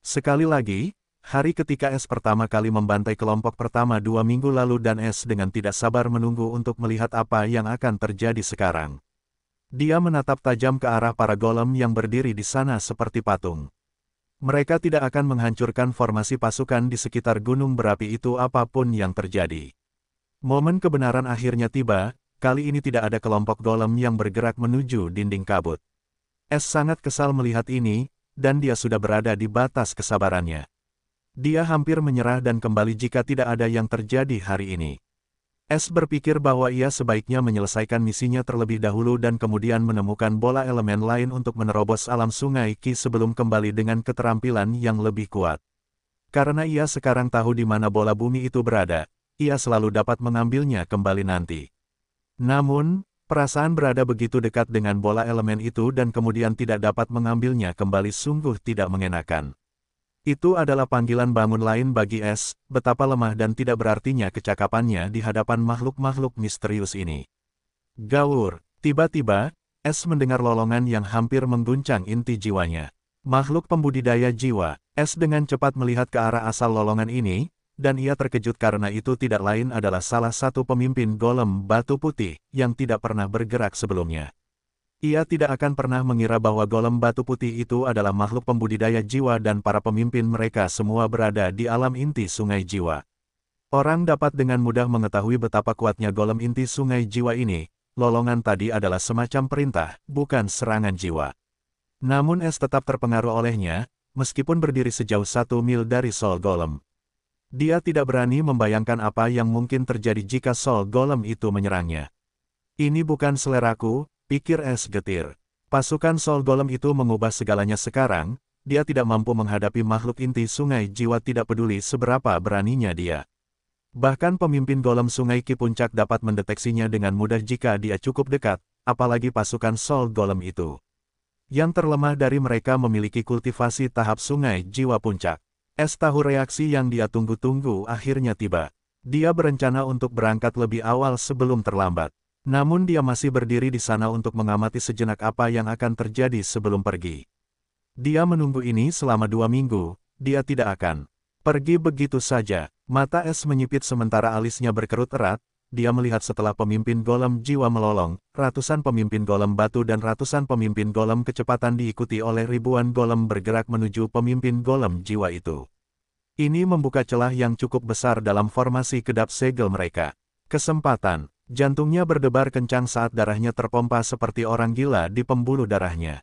Sekali lagi, hari ketika Es pertama kali membantai kelompok pertama 2 minggu lalu dan Es dengan tidak sabar menunggu untuk melihat apa yang akan terjadi sekarang. Dia menatap tajam ke arah para golem yang berdiri di sana seperti patung. Mereka tidak akan menghancurkan formasi pasukan di sekitar gunung berapi itu apapun yang terjadi. Momen kebenaran akhirnya tiba, kali ini tidak ada kelompok golem yang bergerak menuju dinding kabut. Es sangat kesal melihat ini, dan dia sudah berada di batas kesabarannya. Dia hampir menyerah dan kembali jika tidak ada yang terjadi hari ini. Es berpikir bahwa ia sebaiknya menyelesaikan misinya terlebih dahulu dan kemudian menemukan bola elemen lain untuk menerobos alam sungai Qi sebelum kembali dengan keterampilan yang lebih kuat. Karena ia sekarang tahu di mana bola bumi itu berada, ia selalu dapat mengambilnya kembali nanti. Namun, perasaan berada begitu dekat dengan bola elemen itu dan kemudian tidak dapat mengambilnya kembali sungguh tidak mengenakan. Itu adalah panggilan bangun lain bagi Es, betapa lemah dan tidak berartinya kecakapannya di hadapan makhluk-makhluk misterius ini. Gaur, tiba-tiba, Es mendengar lolongan yang hampir mengguncang inti jiwanya. Makhluk pembudidaya jiwa, Es dengan cepat melihat ke arah asal lolongan ini, dan ia terkejut karena itu tidak lain adalah salah satu pemimpin golem batu putih yang tidak pernah bergerak sebelumnya. Ia tidak akan pernah mengira bahwa golem batu putih itu adalah makhluk pembudidaya jiwa dan para pemimpin mereka semua berada di alam inti sungai jiwa. Orang dapat dengan mudah mengetahui betapa kuatnya golem inti sungai jiwa ini, lolongan tadi adalah semacam perintah, bukan serangan jiwa. Namun Es tetap terpengaruh olehnya, meskipun berdiri sejauh 1 mil dari Soul Golem. Dia tidak berani membayangkan apa yang mungkin terjadi jika Soul Golem itu menyerangnya. Ini bukan seleraku, pikir Es getir. Pasukan Soul Golem itu mengubah segalanya sekarang, dia tidak mampu menghadapi makhluk inti sungai jiwa tidak peduli seberapa beraninya dia. Bahkan pemimpin golem sungai Qi puncak dapat mendeteksinya dengan mudah jika dia cukup dekat, apalagi pasukan Soul Golem itu. Yang terlemah dari mereka memiliki kultivasi tahap sungai jiwa puncak. Es tahu reaksi yang dia tunggu-tunggu akhirnya tiba. Dia berencana untuk berangkat lebih awal sebelum terlambat. Namun dia masih berdiri di sana untuk mengamati sejenak apa yang akan terjadi sebelum pergi. Dia menunggu ini selama 2 minggu, dia tidak akan pergi begitu saja. Mata Es menyipit sementara alisnya berkerut erat, dia melihat setelah pemimpin golem jiwa melolong, ratusan pemimpin golem batu dan ratusan pemimpin golem kecepatan diikuti oleh ribuan golem bergerak menuju pemimpin golem jiwa itu. Ini membuka celah yang cukup besar dalam formasi kedap segel mereka. Kesempatan, jantungnya berdebar kencang saat darahnya terpompa seperti orang gila di pembuluh darahnya.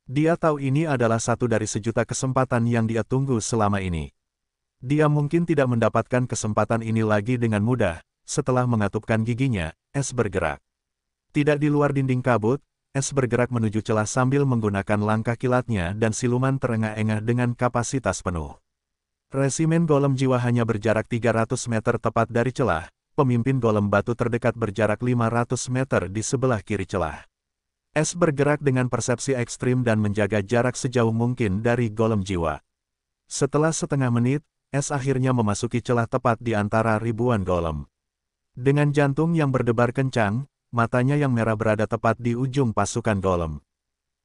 Dia tahu ini adalah satu dari sejuta kesempatan yang dia tunggu selama ini. Dia mungkin tidak mendapatkan kesempatan ini lagi dengan mudah. Setelah mengatupkan giginya, Es bergerak. Tidak di luar dinding kabut, Es bergerak menuju celah sambil menggunakan langkah kilatnya dan siluman terengah-engah dengan kapasitas penuh. Resimen golem jiwa hanya berjarak 300 meter tepat dari celah, pemimpin golem batu terdekat berjarak 500 meter di sebelah kiri celah. Es bergerak dengan persepsi ekstrim dan menjaga jarak sejauh mungkin dari golem jiwa. Setelah setengah menit, Es akhirnya memasuki celah tepat di antara ribuan golem. Dengan jantung yang berdebar kencang, matanya yang merah berada tepat di ujung pasukan golem.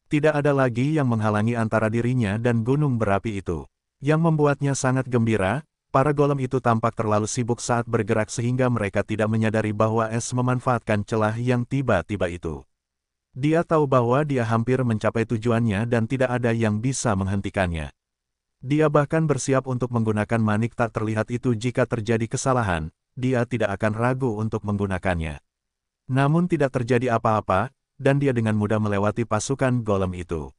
Tidak ada lagi yang menghalangi antara dirinya dan gunung berapi itu. Yang membuatnya sangat gembira, para golem itu tampak terlalu sibuk saat bergerak sehingga mereka tidak menyadari bahwa Es memanfaatkan celah yang tiba-tiba itu. Dia tahu bahwa dia hampir mencapai tujuannya dan tidak ada yang bisa menghentikannya. Dia bahkan bersiap untuk menggunakan manik tak terlihat itu jika terjadi kesalahan, dia tidak akan ragu untuk menggunakannya. Namun tidak terjadi apa-apa, dan dia dengan mudah melewati pasukan golem itu.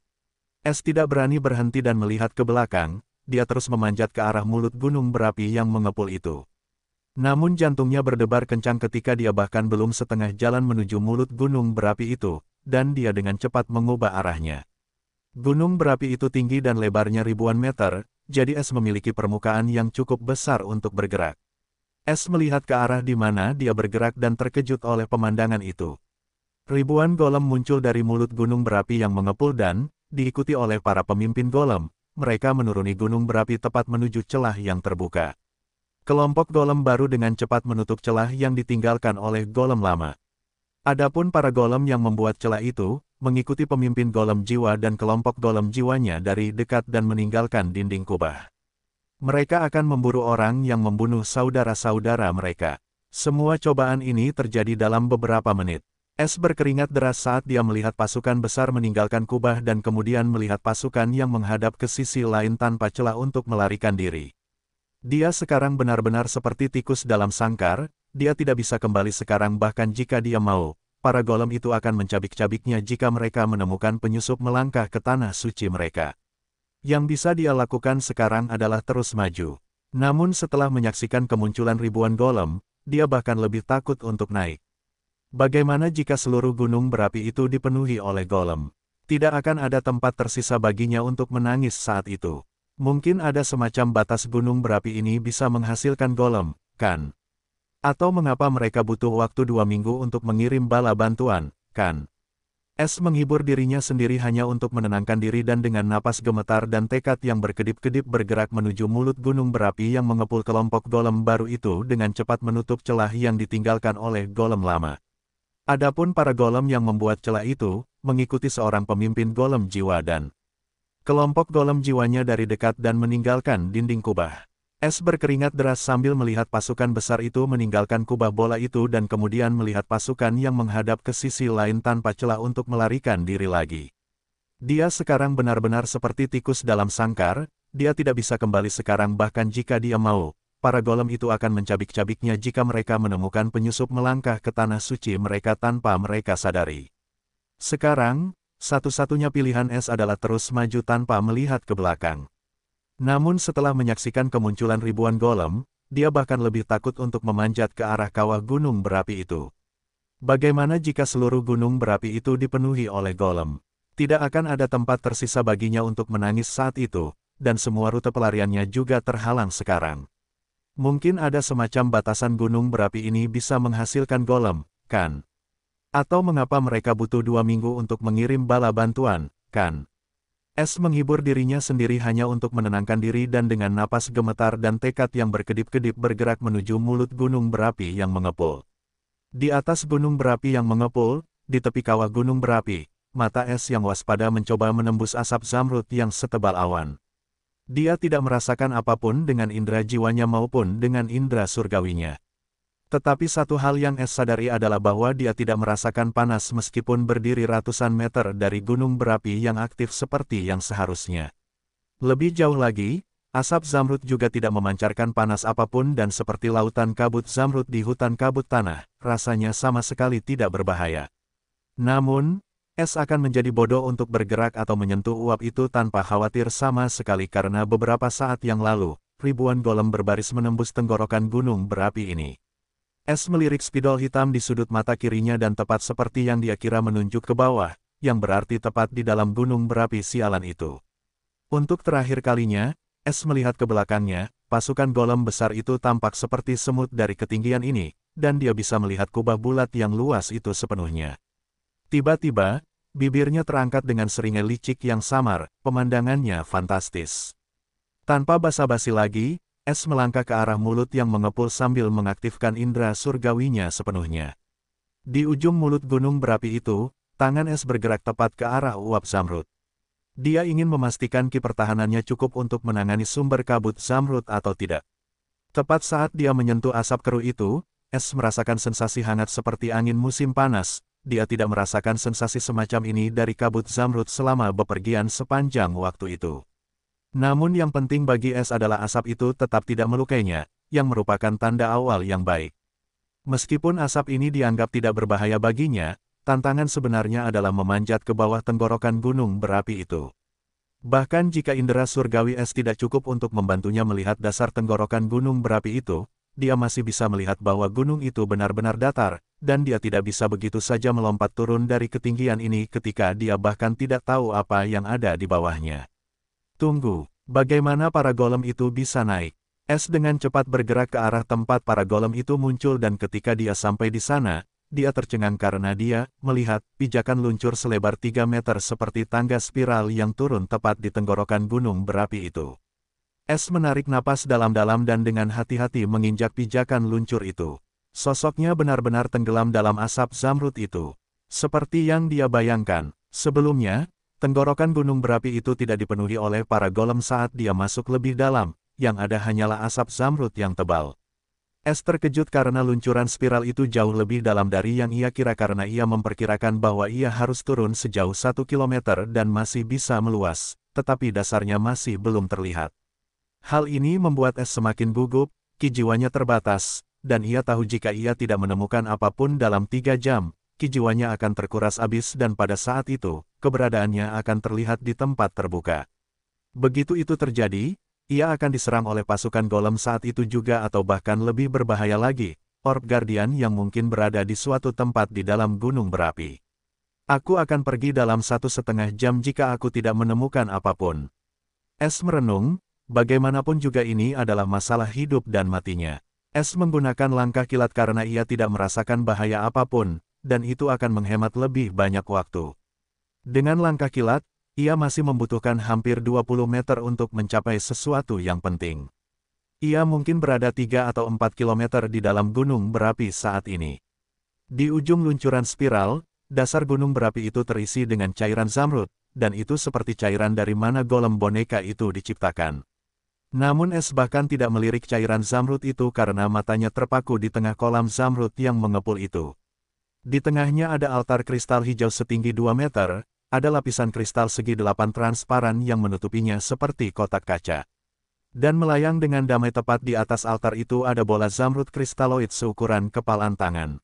Es tidak berani berhenti dan melihat ke belakang, dia terus memanjat ke arah mulut gunung berapi yang mengepul itu. Namun jantungnya berdebar kencang ketika dia bahkan belum setengah jalan menuju mulut gunung berapi itu, dan dia dengan cepat mengubah arahnya. Gunung berapi itu tinggi dan lebarnya ribuan meter, jadi Es memiliki permukaan yang cukup besar untuk bergerak. Es melihat ke arah di mana dia bergerak dan terkejut oleh pemandangan itu. Ribuan golem muncul dari mulut gunung berapi yang mengepul dan, diikuti oleh para pemimpin golem, mereka menuruni gunung berapi tepat menuju celah yang terbuka. Kelompok golem baru dengan cepat menutup celah yang ditinggalkan oleh golem lama. Adapun para golem yang membuat celah itu, mengikuti pemimpin golem jiwa dan kelompok golem jiwanya dari dekat dan meninggalkan dinding kubah. Mereka akan memburu orang yang membunuh saudara-saudara mereka. Semua cobaan ini terjadi dalam beberapa menit. Es berkeringat deras saat dia melihat pasukan besar meninggalkan kubah dan kemudian melihat pasukan yang menghadap ke sisi lain tanpa celah untuk melarikan diri. Dia sekarang benar-benar seperti tikus dalam sangkar, dia tidak bisa kembali sekarang bahkan jika dia mau. Para golem itu akan mencabik-cabiknya jika mereka menemukan penyusup melangkah ke tanah suci mereka. Yang bisa dia lakukan sekarang adalah terus maju. Namun setelah menyaksikan kemunculan ribuan golem, dia bahkan lebih takut untuk naik. Bagaimana jika seluruh gunung berapi itu dipenuhi oleh golem? Tidak akan ada tempat tersisa baginya untuk menangis saat itu. Mungkin ada semacam batas gunung berapi ini bisa menghasilkan golem, kan? Atau mengapa mereka butuh waktu 2 minggu untuk mengirim bala bantuan, kan? Es menghibur dirinya sendiri hanya untuk menenangkan diri dan dengan napas gemetar dan tekad yang berkedip-kedip bergerak menuju mulut gunung berapi yang mengepul kelompok golem baru itu dengan cepat menutup celah yang ditinggalkan oleh golem lama. Adapun para golem yang membuat celah itu, mengikuti seorang pemimpin golem jiwa dan kelompok golem jiwanya dari dekat dan meninggalkan dinding kubah. Es berkeringat deras sambil melihat pasukan besar itu meninggalkan kubah bola itu dan kemudian melihat pasukan yang menghadap ke sisi lain tanpa celah untuk melarikan diri lagi. Dia sekarang benar-benar seperti tikus dalam sangkar, dia tidak bisa kembali sekarang bahkan jika dia mau. Para golem itu akan mencabik-cabiknya jika mereka menemukan penyusup melangkah ke tanah suci mereka tanpa mereka sadari. Sekarang, satu-satunya pilihan Es adalah terus maju tanpa melihat ke belakang. Namun setelah menyaksikan kemunculan ribuan golem, dia bahkan lebih takut untuk memanjat ke arah kawah gunung berapi itu. Bagaimana jika seluruh gunung berapi itu dipenuhi oleh golem? Tidak akan ada tempat tersisa baginya untuk menangis saat itu, dan semua rute pelariannya juga terhalang sekarang. Mungkin ada semacam batasan gunung berapi ini bisa menghasilkan golem, kan? Atau mengapa mereka butuh 2 minggu untuk mengirim bala bantuan, kan? Es menghibur dirinya sendiri hanya untuk menenangkan diri dan dengan napas gemetar dan tekad yang berkedip-kedip bergerak menuju mulut gunung berapi yang mengepul. Di atas gunung berapi yang mengepul, di tepi kawah gunung berapi, mata Es yang waspada mencoba menembus asap zamrud yang setebal awan. Dia tidak merasakan apapun dengan indera jiwanya maupun dengan indera surgawinya. Tetapi satu hal yang Es sadari adalah bahwa dia tidak merasakan panas meskipun berdiri ratusan meter dari gunung berapi yang aktif seperti yang seharusnya. Lebih jauh lagi, asap zamrud juga tidak memancarkan panas apapun dan seperti lautan kabut zamrud di hutan kabut tanah, rasanya sama sekali tidak berbahaya. Namun, Es akan menjadi bodoh untuk bergerak atau menyentuh uap itu tanpa khawatir sama sekali karena beberapa saat yang lalu, ribuan golem berbaris menembus tenggorokan gunung berapi ini. Es melirik spidol hitam di sudut mata kirinya dan tepat seperti yang dia kira menunjuk ke bawah, yang berarti tepat di dalam gunung berapi sialan itu. Untuk terakhir kalinya, Es melihat ke belakangnya, pasukan golem besar itu tampak seperti semut dari ketinggian ini, dan dia bisa melihat kubah bulat yang luas itu sepenuhnya. Tiba-tiba, bibirnya terangkat dengan seringai licik yang samar, pemandangannya fantastis. Tanpa basa-basi lagi, Es melangkah ke arah mulut yang mengepul sambil mengaktifkan indera surgawinya sepenuhnya. Di ujung mulut gunung berapi itu, tangan Es bergerak tepat ke arah uap zamrud. Dia ingin memastikan ki pertahanannya cukup untuk menangani sumber kabut zamrud atau tidak. Tepat saat dia menyentuh asap keruh itu, Es merasakan sensasi hangat seperti angin musim panas. Dia tidak merasakan sensasi semacam ini dari kabut zamrud selama bepergian sepanjang waktu itu. Namun yang penting bagi Es adalah asap itu tetap tidak melukainya, yang merupakan tanda awal yang baik. Meskipun asap ini dianggap tidak berbahaya baginya, tantangan sebenarnya adalah memanjat ke bawah tenggorokan gunung berapi itu. Bahkan jika indera surgawi Es tidak cukup untuk membantunya melihat dasar tenggorokan gunung berapi itu, dia masih bisa melihat bahwa gunung itu benar-benar datar, dan dia tidak bisa begitu saja melompat turun dari ketinggian ini ketika dia bahkan tidak tahu apa yang ada di bawahnya. Tunggu, bagaimana para golem itu bisa naik? Es dengan cepat bergerak ke arah tempat para golem itu muncul dan ketika dia sampai di sana, dia tercengang karena dia melihat pijakan luncur selebar 3 meter seperti tangga spiral yang turun tepat di tenggorokan gunung berapi itu. Es menarik napas dalam-dalam dan dengan hati-hati menginjak pijakan luncur itu. Sosoknya benar-benar tenggelam dalam asap zamrud itu. Seperti yang dia bayangkan, sebelumnya, tenggorokan gunung berapi itu tidak dipenuhi oleh para golem saat dia masuk lebih dalam, yang ada hanyalah asap zamrud yang tebal. Es terkejut karena luncuran spiral itu jauh lebih dalam dari yang ia kira karena ia memperkirakan bahwa ia harus turun sejauh 1 kilometer dan masih bisa meluas, tetapi dasarnya masih belum terlihat. Hal ini membuat Es semakin gugup, ki jiwanya terbatas, dan ia tahu jika ia tidak menemukan apapun dalam 3 jam, ki jiwanya akan terkuras habis dan pada saat itu, keberadaannya akan terlihat di tempat terbuka. Begitu itu terjadi, ia akan diserang oleh pasukan golem saat itu juga atau bahkan lebih berbahaya lagi, orb guardian yang mungkin berada di suatu tempat di dalam gunung berapi. Aku akan pergi dalam 1,5 jam jika aku tidak menemukan apapun. Es merenung, bagaimanapun juga ini adalah masalah hidup dan matinya. Es menggunakan langkah kilat karena ia tidak merasakan bahaya apapun, dan itu akan menghemat lebih banyak waktu. Dengan langkah kilat, ia masih membutuhkan hampir 20 meter untuk mencapai sesuatu yang penting. Ia mungkin berada 3 atau 4 kilometer di dalam gunung berapi saat ini. Di ujung luncuran spiral, dasar gunung berapi itu terisi dengan cairan zamrud, dan itu seperti cairan dari mana golem boneka itu diciptakan. Namun Es bahkan tidak melirik cairan zamrud itu karena matanya terpaku di tengah kolam zamrud yang mengepul itu. Di tengahnya ada altar kristal hijau setinggi 2 meter, ada lapisan kristal segi 8 transparan yang menutupinya seperti kotak kaca. Dan melayang dengan damai tepat di atas altar itu ada bola zamrud kristaloid seukuran kepalan tangan.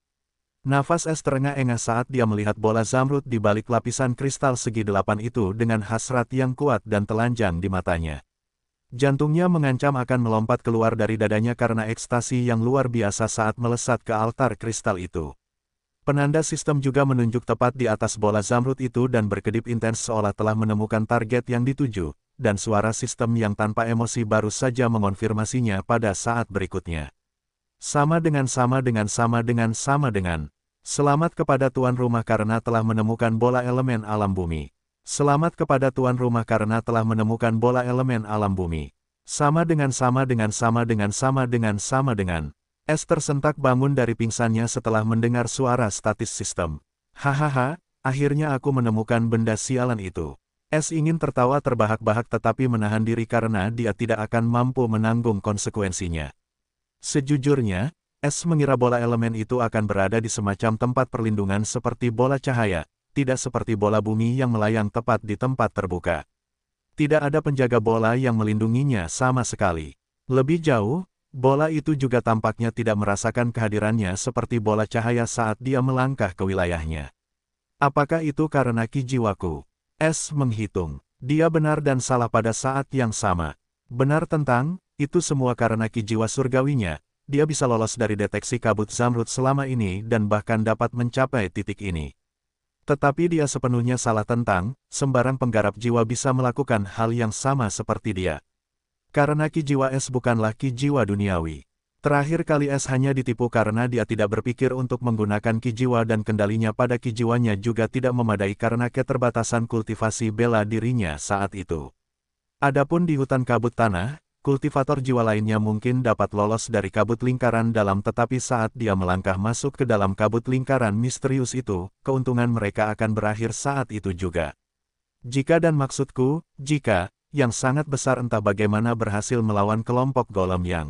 Nafas Es terengah-engah saat dia melihat bola zamrud di balik lapisan kristal segi 8 itu dengan hasrat yang kuat dan telanjang di matanya. Jantungnya mengancam akan melompat keluar dari dadanya karena ekstasi yang luar biasa saat melesat ke altar kristal itu. Penanda sistem juga menunjuk tepat di atas bola zamrud itu dan berkedip intens seolah telah menemukan target yang dituju, dan suara sistem yang tanpa emosi baru saja mengonfirmasinya pada saat berikutnya. Sama dengan. Selamat kepada tuan rumah karena telah menemukan bola elemen alam bumi. Selamat kepada tuan rumah karena telah menemukan bola elemen alam bumi. Sama dengan. Es tersentak bangun dari pingsannya setelah mendengar suara statis sistem. Hahaha, Akhirnya aku menemukan benda sialan itu. Es ingin tertawa terbahak-bahak tetapi menahan diri karena dia tidak akan mampu menanggung konsekuensinya. Sejujurnya, Es mengira bola elemen itu akan berada di semacam tempat perlindungan seperti bola cahaya, tidak seperti bola bumi yang melayang tepat di tempat terbuka. Tidak ada penjaga bola yang melindunginya sama sekali. Lebih jauh, bola itu juga tampaknya tidak merasakan kehadirannya seperti bola cahaya saat dia melangkah ke wilayahnya. Apakah itu karena ki jiwaku? Es menghitung. Dia benar dan salah pada saat yang sama. Benar tentang, itu semua karena ki jiwa surgawinya. Dia bisa lolos dari deteksi kabut Zamrud selama ini dan bahkan dapat mencapai titik ini. Tetapi dia sepenuhnya salah tentang, sembarang penggarap jiwa bisa melakukan hal yang sama seperti dia. Karena ki jiwa Es bukanlah ki jiwa duniawi. Terakhir kali Es hanya ditipu karena dia tidak berpikir untuk menggunakan ki jiwa dan kendalinya pada ki jiwanya juga tidak memadai karena keterbatasan kultivasi bela dirinya saat itu. Adapun di hutan kabut tanah, kultivator jiwa lainnya mungkin dapat lolos dari kabut lingkaran dalam tetapi saat dia melangkah masuk ke dalam kabut lingkaran misterius itu, keuntungan mereka akan berakhir saat itu juga. Jika dan maksudku, jika, yang sangat besar entah bagaimana berhasil melawan kelompok golem yang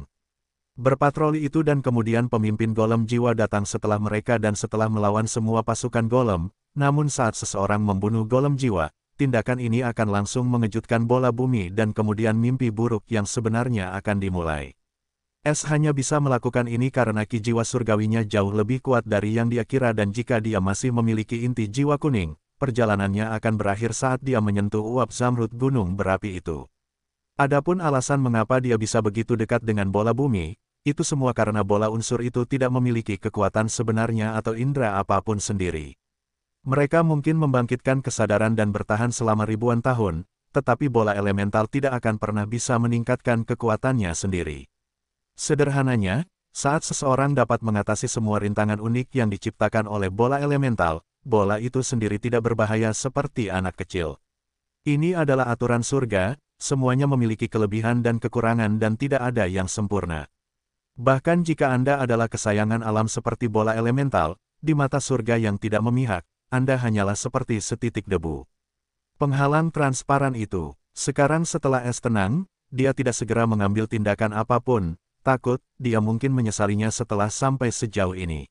berpatroli itu dan kemudian pemimpin golem jiwa datang setelah mereka dan setelah melawan semua pasukan golem, namun saat seseorang membunuh golem jiwa, tindakan ini akan langsung mengejutkan bola bumi dan kemudian mimpi buruk yang sebenarnya akan dimulai. Es hanya bisa melakukan ini karena ki jiwa surgawinya jauh lebih kuat dari yang dia kira dan jika dia masih memiliki inti jiwa kuning, perjalanannya akan berakhir saat dia menyentuh uap Zamrud gunung berapi itu. Adapun alasan mengapa dia bisa begitu dekat dengan bola bumi, itu semua karena bola unsur itu tidak memiliki kekuatan sebenarnya atau indera apapun sendiri. Mereka mungkin membangkitkan kesadaran dan bertahan selama ribuan tahun, tetapi bola elemental tidak akan pernah bisa meningkatkan kekuatannya sendiri. Sederhananya, saat seseorang dapat mengatasi semua rintangan unik yang diciptakan oleh bola elemental, bola itu sendiri tidak berbahaya seperti anak kecil. Ini adalah aturan surga, semuanya memiliki kelebihan dan kekurangan dan tidak ada yang sempurna. Bahkan jika Anda adalah kesayangan alam seperti bola elemental, di mata surga yang tidak memihak, Anda hanyalah seperti setitik debu. Penghalang transparan itu. Sekarang setelah Es tenang, dia tidak segera mengambil tindakan apapun, takut, dia mungkin menyesalinya setelah sampai sejauh ini.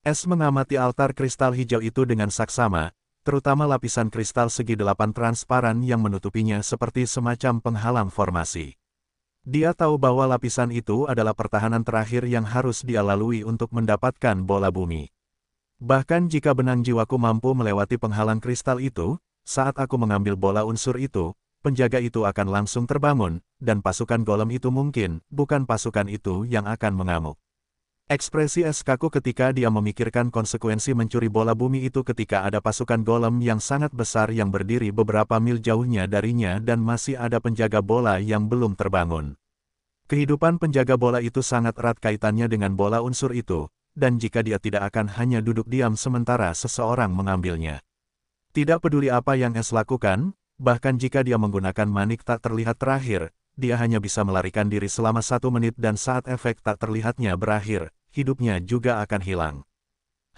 Es mengamati altar kristal hijau itu dengan saksama, terutama lapisan kristal segi 8 transparan yang menutupinya seperti semacam penghalang formasi. Dia tahu bahwa lapisan itu adalah pertahanan terakhir yang harus dia lalui untuk mendapatkan bola bumi. Bahkan jika benang jiwaku mampu melewati penghalang kristal itu, saat aku mengambil bola unsur itu, penjaga itu akan langsung terbangun, dan pasukan golem itu mungkin, bukan pasukan itu yang akan mengamuk. Ekspresi Es kaku ketika dia memikirkan konsekuensi mencuri bola bumi itu ketika ada pasukan golem yang sangat besar yang berdiri beberapa mil jauhnya darinya dan masih ada penjaga bola yang belum terbangun. Kehidupan penjaga bola itu sangat erat kaitannya dengan bola unsur itu, dan jika dia tidak akan hanya duduk diam sementara seseorang mengambilnya. Tidak peduli apa yang Es lakukan, bahkan jika dia menggunakan manik tak terlihat terakhir, dia hanya bisa melarikan diri selama 1 menit dan saat efek tak terlihatnya berakhir, hidupnya juga akan hilang.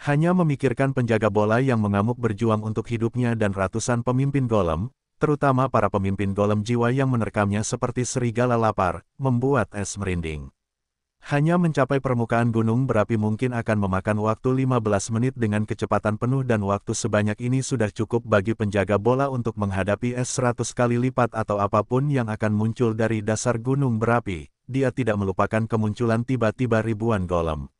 Hanya memikirkan penjaga bola yang mengamuk berjuang untuk hidupnya dan ratusan pemimpin golem, terutama para pemimpin golem jiwa yang menerkamnya seperti serigala lapar, membuat Es merinding. Hanya mencapai permukaan gunung berapi mungkin akan memakan waktu 15 menit dengan kecepatan penuh dan waktu sebanyak ini sudah cukup bagi penjaga bola untuk menghadapi Es 100 kali lipat atau apapun yang akan muncul dari dasar gunung berapi. Dia tidak melupakan kemunculan tiba-tiba ribuan golem.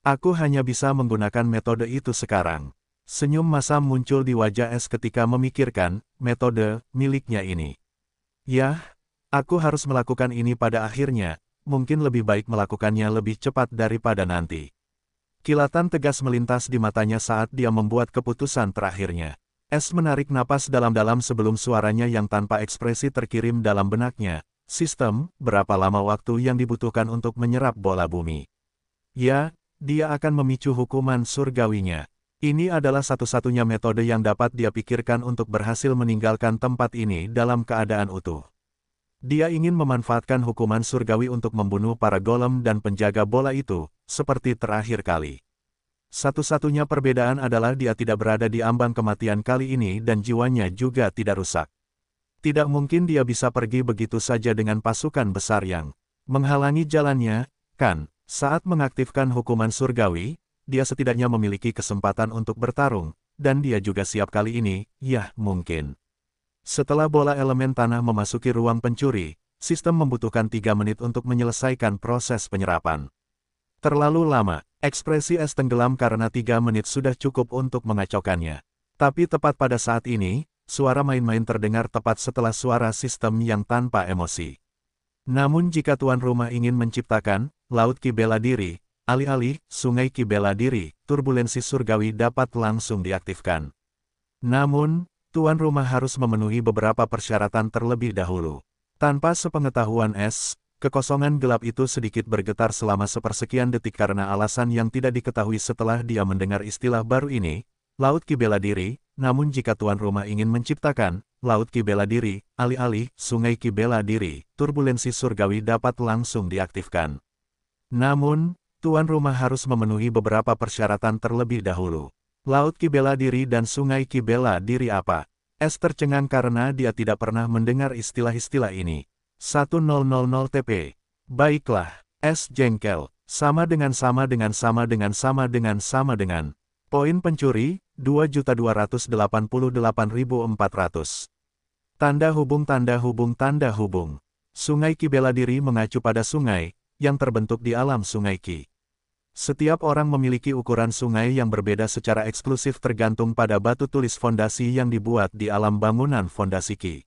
Aku hanya bisa menggunakan metode itu sekarang. Senyum masam muncul di wajah Es ketika memikirkan metode miliknya ini. Yah, aku harus melakukan ini pada akhirnya, mungkin lebih baik melakukannya lebih cepat daripada nanti. Kilatan tegas melintas di matanya saat dia membuat keputusan terakhirnya. Es menarik napas dalam-dalam sebelum suaranya yang tanpa ekspresi terkirim dalam benaknya. Sistem, berapa lama waktu yang dibutuhkan untuk menyerap bola bumi? Ya, dia akan memicu hukuman surgawinya. Ini adalah satu-satunya metode yang dapat dia pikirkan untuk berhasil meninggalkan tempat ini dalam keadaan utuh. Dia ingin memanfaatkan hukuman surgawi untuk membunuh para golem dan penjaga bola itu, seperti terakhir kali. Satu-satunya perbedaan adalah dia tidak berada di ambang kematian kali ini dan jiwanya juga tidak rusak. Tidak mungkin dia bisa pergi begitu saja dengan pasukan besar yang menghalangi jalannya, kan? Saat mengaktifkan hukuman surgawi, dia setidaknya memiliki kesempatan untuk bertarung, dan dia juga siap kali ini, ya mungkin. Setelah bola elemen tanah memasuki ruang pencuri, sistem membutuhkan 3 menit untuk menyelesaikan proses penyerapan. Terlalu lama, ekspresi es tenggelam karena 3 menit sudah cukup untuk mengacaukannya. Tapi tepat pada saat ini, suara main-main terdengar tepat setelah suara sistem yang tanpa emosi. Namun jika tuan rumah ingin menciptakan Laut Ki bela diri, alih-alih Sungai Ki bela diri, turbulensi surgawi dapat langsung diaktifkan. Namun, tuan rumah harus memenuhi beberapa persyaratan terlebih dahulu. Tanpa sepengetahuan S, kekosongan gelap itu sedikit bergetar selama sepersekian detik karena alasan yang tidak diketahui setelah dia mendengar istilah baru ini, Laut Ki bela diri. Namun jika tuan rumah ingin menciptakan Laut Ki bela diri, alih-alih Sungai Ki bela diri, turbulensi surgawi dapat langsung diaktifkan. Namun, tuan rumah harus memenuhi beberapa persyaratan terlebih dahulu. Laut Ki bela diri dan Sungai Ki bela diri apa? S tercengang karena dia tidak pernah mendengar istilah-istilah ini. 1000 TP. Baiklah, S jengkel. Sama dengan. Poin pencuri, 2.288.400. Tanda hubung. Sungai Ki bela diri mengacu pada sungai, yang terbentuk di alam Sungai Ki. Setiap orang memiliki ukuran sungai yang berbeda secara eksklusif tergantung pada batu tulis fondasi yang dibuat di alam bangunan fondasi Ki.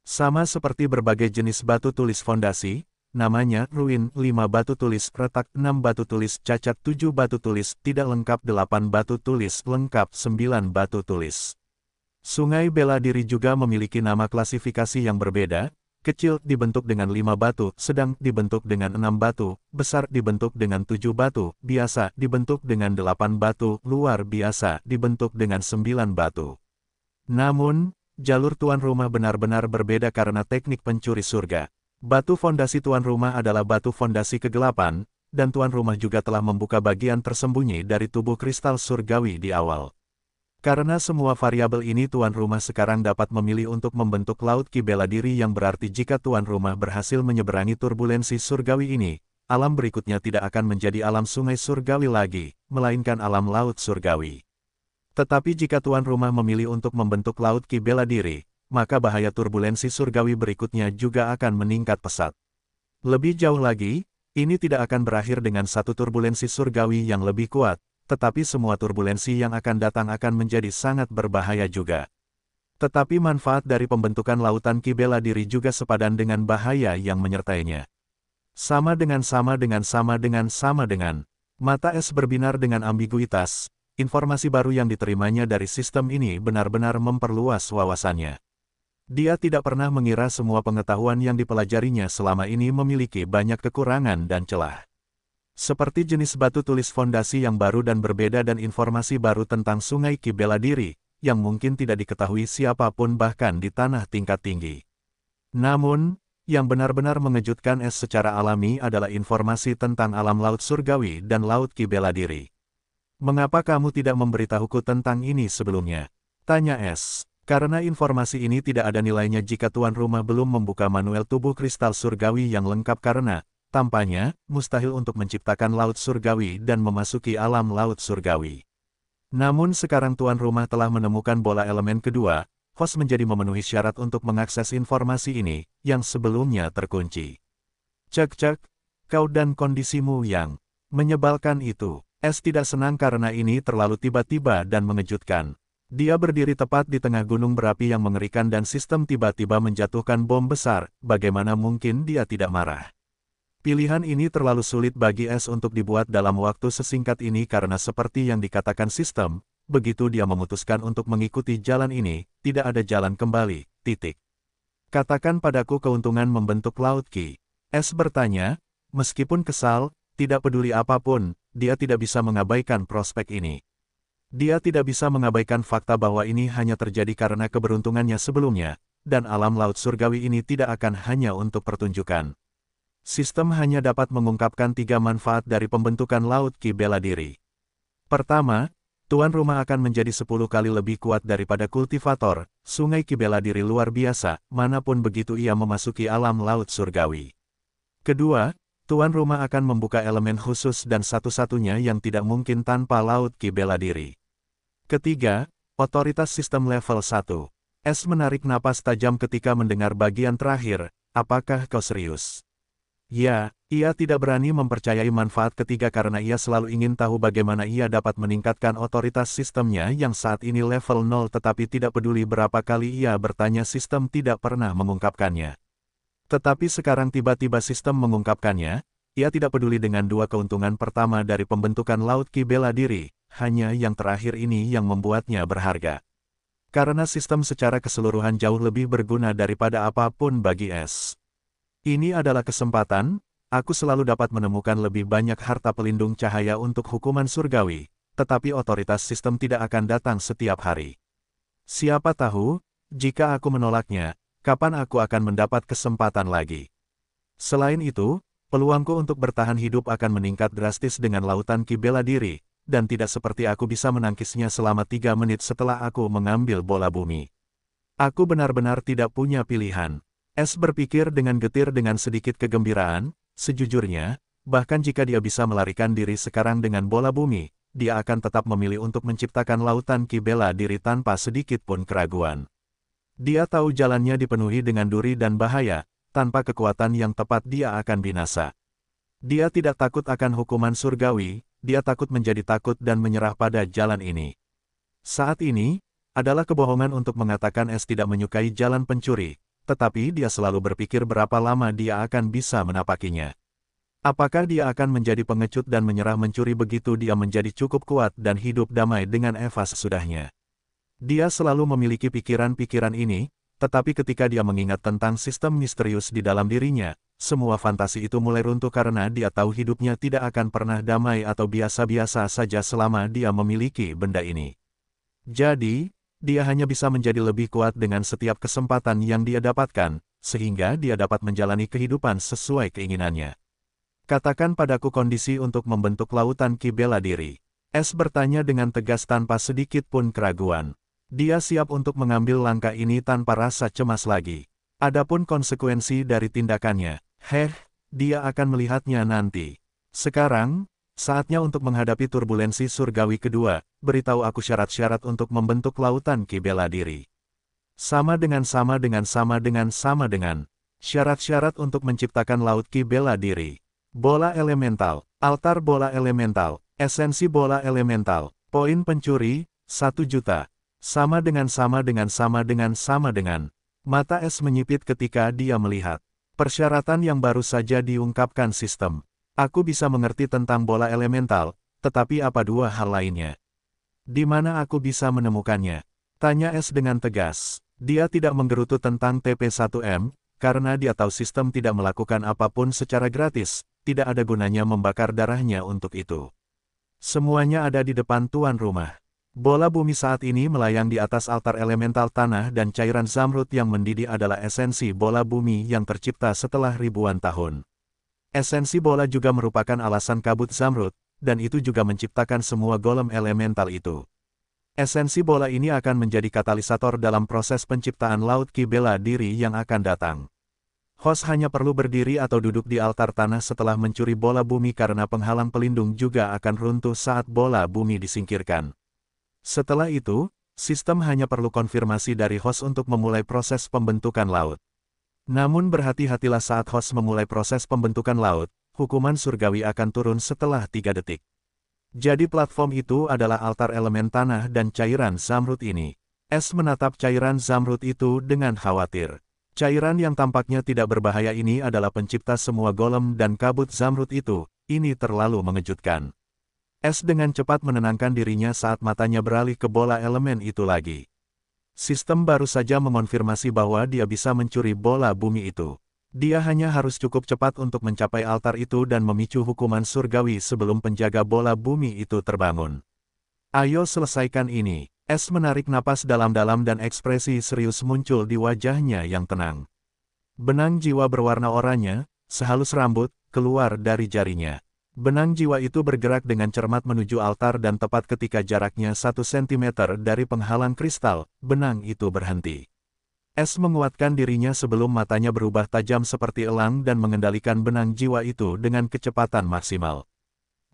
Sama seperti berbagai jenis batu tulis fondasi, namanya ruin, 5 batu tulis retak, 6 batu tulis cacat, 7 batu tulis tidak lengkap, 8 batu tulis lengkap, 9 batu tulis. Sungai bela diri juga memiliki nama klasifikasi yang berbeda. Kecil dibentuk dengan 5 batu, sedang dibentuk dengan 6 batu, besar dibentuk dengan 7 batu, biasa dibentuk dengan 8 batu, luar biasa dibentuk dengan 9 batu. Namun, jalur tuan rumah benar-benar berbeda karena teknik pencuri surga. Batu fondasi tuan rumah adalah batu fondasi kegelapan, dan tuan rumah juga telah membuka bagian tersembunyi dari tubuh kristal surgawi di awal. Karena semua variabel ini tuan rumah sekarang dapat memilih untuk membentuk Laut Ki bela diri yang berarti jika tuan rumah berhasil menyeberangi turbulensi surgawi ini, alam berikutnya tidak akan menjadi alam sungai surgawi lagi, melainkan alam laut surgawi. Tetapi jika tuan rumah memilih untuk membentuk Laut Ki bela diri, maka bahaya turbulensi surgawi berikutnya juga akan meningkat pesat. Lebih jauh lagi, ini tidak akan berakhir dengan satu turbulensi surgawi yang lebih kuat, tetapi semua turbulensi yang akan datang akan menjadi sangat berbahaya juga. Tetapi manfaat dari pembentukan lautan Ki bela diri juga sepadan dengan bahaya yang menyertainya. Sama dengan. Mata S berbinar dengan ambiguitas, informasi baru yang diterimanya dari sistem ini benar-benar memperluas wawasannya. Dia tidak pernah mengira semua pengetahuan yang dipelajarinya selama ini memiliki banyak kekurangan dan celah. Seperti jenis batu tulis fondasi yang baru dan berbeda dan informasi baru tentang Sungai Ki bela diri, yang mungkin tidak diketahui siapapun bahkan di tanah tingkat tinggi. Namun, yang benar-benar mengejutkan S secara alami adalah informasi tentang alam laut surgawi dan Laut Ki bela diri. Mengapa kamu tidak memberitahuku tentang ini sebelumnya? Tanya S. Karena informasi ini tidak ada nilainya jika tuan rumah belum membuka manual tubuh kristal surgawi yang lengkap karena, tampaknya, mustahil untuk menciptakan laut surgawi dan memasuki alam laut surgawi. Namun sekarang tuan rumah telah menemukan bola elemen kedua, Fos menjadi memenuhi syarat untuk mengakses informasi ini, yang sebelumnya terkunci. Cek, kau dan kondisimu yang menyebalkan itu. S tidak senang karena ini terlalu tiba-tiba dan mengejutkan. Dia berdiri tepat di tengah gunung berapi yang mengerikan dan sistem tiba-tiba menjatuhkan bom besar, bagaimana mungkin dia tidak marah. Pilihan ini terlalu sulit bagi S untuk dibuat dalam waktu sesingkat ini karena seperti yang dikatakan sistem, begitu dia memutuskan untuk mengikuti jalan ini, tidak ada jalan kembali, titik. Katakan padaku keuntungan membentuk Laut Ki. S bertanya, meskipun kesal, tidak peduli apapun, dia tidak bisa mengabaikan prospek ini. Dia tidak bisa mengabaikan fakta bahwa ini hanya terjadi karena keberuntungannya sebelumnya, dan alam laut surgawi ini tidak akan hanya untuk pertunjukan. Sistem hanya dapat mengungkapkan 3 manfaat dari pembentukan Laut Ki bela diri. Pertama, tuan rumah akan menjadi 10 kali lebih kuat daripada kultivator, sungai Ki bela diri luar biasa, manapun begitu ia memasuki alam laut surgawi. Kedua, tuan rumah akan membuka elemen khusus dan satu-satunya yang tidak mungkin tanpa laut Ki bela diri. Ketiga, otoritas sistem level 1. S menarik napas tajam ketika mendengar bagian terakhir, apakah kau serius? Ya, ia tidak berani mempercayai manfaat ketiga karena ia selalu ingin tahu bagaimana ia dapat meningkatkan otoritas sistemnya yang saat ini level 0 tetapi tidak peduli berapa kali ia bertanya sistem tidak pernah mengungkapkannya. Tetapi sekarang tiba-tiba sistem mengungkapkannya, ia tidak peduli dengan dua keuntungan pertama dari pembentukan laut Ki bela diri, hanya yang terakhir ini yang membuatnya berharga. Karena sistem secara keseluruhan jauh lebih berguna daripada apapun bagi S. Ini adalah kesempatan, aku selalu dapat menemukan lebih banyak harta pelindung cahaya untuk hukuman surgawi, tetapi otoritas sistem tidak akan datang setiap hari. Siapa tahu, jika aku menolaknya, kapan aku akan mendapat kesempatan lagi. Selain itu, peluangku untuk bertahan hidup akan meningkat drastis dengan lautan Ki bela diri, dan tidak seperti aku bisa menangkisnya selama 3 menit setelah aku mengambil bola bumi. Aku benar-benar tidak punya pilihan. S berpikir dengan getir dengan sedikit kegembiraan, sejujurnya, bahkan jika dia bisa melarikan diri sekarang dengan bola bumi, dia akan tetap memilih untuk menciptakan lautan Ki bela diri tanpa sedikit pun keraguan. Dia tahu jalannya dipenuhi dengan duri dan bahaya, tanpa kekuatan yang tepat dia akan binasa. Dia tidak takut akan hukuman surgawi, dia takut menjadi takut dan menyerah pada jalan ini. Saat ini, adalah kebohongan untuk mengatakan S tidak menyukai jalan pencuri, tetapi dia selalu berpikir berapa lama dia akan bisa menapakinya. Apakah dia akan menjadi pengecut dan menyerah mencuri begitu dia menjadi cukup kuat dan hidup damai dengan Eva sesudahnya? Dia selalu memiliki pikiran-pikiran ini, tetapi ketika dia mengingat tentang sistem misterius di dalam dirinya, semua fantasi itu mulai runtuh karena dia tahu hidupnya tidak akan pernah damai atau biasa-biasa saja selama dia memiliki benda ini. Jadi, dia hanya bisa menjadi lebih kuat dengan setiap kesempatan yang dia dapatkan, sehingga dia dapat menjalani kehidupan sesuai keinginannya. Katakan padaku kondisi untuk membentuk lautan Ki bela diri. S bertanya dengan tegas tanpa sedikit pun keraguan. Dia siap untuk mengambil langkah ini tanpa rasa cemas lagi. Adapun konsekuensi dari tindakannya, dia akan melihatnya nanti. Sekarang, saatnya untuk menghadapi turbulensi surgawi kedua, beritahu aku syarat-syarat untuk membentuk lautan Ki bela diri. Sama dengan syarat-syarat untuk menciptakan laut Ki bela diri. Bola elemental, altar bola elemental, esensi bola elemental, poin pencuri, 1 juta. Sama dengan. Mata S menyipit ketika dia melihat persyaratan yang baru saja diungkapkan sistem. Aku bisa mengerti tentang bola elemental, tetapi apa dua hal lainnya? Di mana aku bisa menemukannya? Tanya S dengan tegas. Dia tidak menggerutu tentang TP1M, karena dia tahu sistem tidak melakukan apapun secara gratis, tidak ada gunanya membakar darahnya untuk itu. Semuanya ada di depan tuan rumah. Bola bumi saat ini melayang di atas altar elemental tanah dan cairan zamrud yang mendidih adalah esensi bola bumi yang tercipta setelah ribuan tahun. Esensi bola juga merupakan alasan kabut zamrud, dan itu juga menciptakan semua golem elemental itu. Esensi bola ini akan menjadi katalisator dalam proses penciptaan laut Ki bela diri yang akan datang. Host hanya perlu berdiri atau duduk di altar tanah setelah mencuri bola bumi karena penghalang pelindung juga akan runtuh saat bola bumi disingkirkan. Setelah itu, sistem hanya perlu konfirmasi dari host untuk memulai proses pembentukan laut. Namun berhati-hatilah saat host memulai proses pembentukan laut, hukuman surgawi akan turun setelah 3 detik. Jadi platform itu adalah altar elemen tanah dan cairan zamrud ini. S menatap cairan zamrud itu dengan khawatir. Cairan yang tampaknya tidak berbahaya ini adalah pencipta semua golem dan kabut zamrud itu, ini terlalu mengejutkan. S dengan cepat menenangkan dirinya saat matanya beralih ke bola elemen itu lagi. Sistem baru saja mengonfirmasi bahwa dia bisa mencuri bola bumi itu. Dia hanya harus cukup cepat untuk mencapai altar itu dan memicu hukuman surgawi sebelum penjaga bola bumi itu terbangun. Ayo selesaikan ini. S menarik napas dalam-dalam dan ekspresi serius muncul di wajahnya yang tenang. Benang jiwa berwarna oranye, sehalus rambut, keluar dari jarinya. Benang jiwa itu bergerak dengan cermat menuju altar dan tepat ketika jaraknya 1 cm dari penghalang kristal, benang itu berhenti. Es menguatkan dirinya sebelum matanya berubah tajam seperti elang dan mengendalikan benang jiwa itu dengan kecepatan maksimal.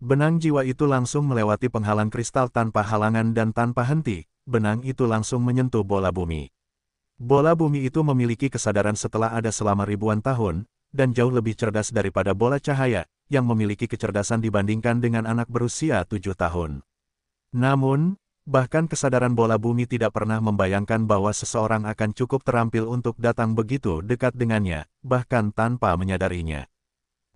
Benang jiwa itu langsung melewati penghalang kristal tanpa halangan dan tanpa henti, benang itu langsung menyentuh bola bumi. Bola bumi itu memiliki kesadaran setelah ada selama ribuan tahun, dan jauh lebih cerdas daripada bola cahaya, yang memiliki kecerdasan dibandingkan dengan anak berusia 7 tahun. Namun, bahkan kesadaran bola bumi tidak pernah membayangkan bahwa seseorang akan cukup terampil untuk datang begitu dekat dengannya, bahkan tanpa menyadarinya.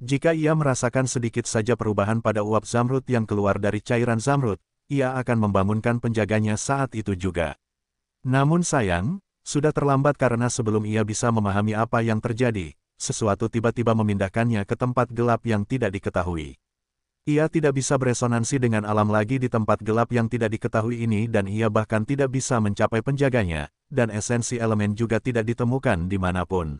Jika ia merasakan sedikit saja perubahan pada uap zamrud yang keluar dari cairan zamrud, ia akan membangunkan penjaganya saat itu juga. Namun sayang, sudah terlambat karena sebelum ia bisa memahami apa yang terjadi, sesuatu tiba-tiba memindahkannya ke tempat gelap yang tidak diketahui. Ia tidak bisa beresonansi dengan alam lagi di tempat gelap yang tidak diketahui ini dan ia bahkan tidak bisa mencapai penjaganya, dan esensi elemen juga tidak ditemukan dimanapun.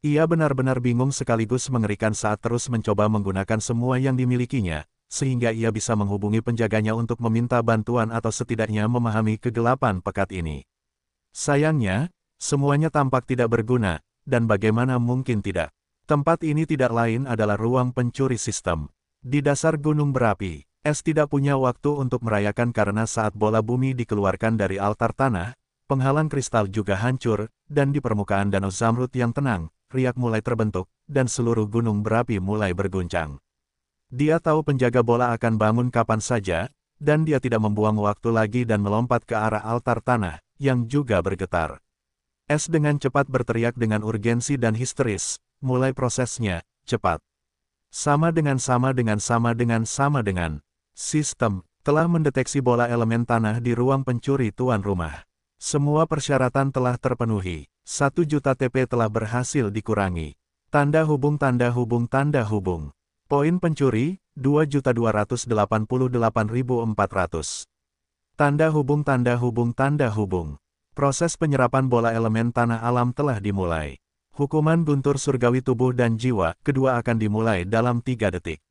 Ia benar-benar bingung sekaligus mengerikan saat terus mencoba menggunakan semua yang dimilikinya, sehingga ia bisa menghubungi penjaganya untuk meminta bantuan atau setidaknya memahami kegelapan pekat ini. Sayangnya, semuanya tampak tidak berguna, dan bagaimana mungkin tidak. Tempat ini tidak lain adalah ruang pencuri sistem. Di dasar gunung berapi, Es tidak punya waktu untuk merayakan karena saat bola bumi dikeluarkan dari altar tanah, penghalang kristal juga hancur, dan di permukaan danau zamrud yang tenang, riak mulai terbentuk, dan seluruh gunung berapi mulai berguncang. Dia tahu penjaga bola akan bangun kapan saja, dan dia tidak membuang waktu lagi dan melompat ke arah altar tanah, yang juga bergetar. Es dengan cepat berteriak dengan urgensi dan histeris, mulai prosesnya, cepat. Sama dengan. Sistem telah mendeteksi bola elemen tanah di ruang pencuri tuan rumah. Semua persyaratan telah terpenuhi. 1 juta TP telah berhasil dikurangi. Tanda hubung. Poin pencuri, 2.288.400. Tanda hubung. Proses penyerapan bola elemen tanah alam telah dimulai. Hukuman guntur surgawi tubuh dan jiwa, kedua akan dimulai dalam 3 detik.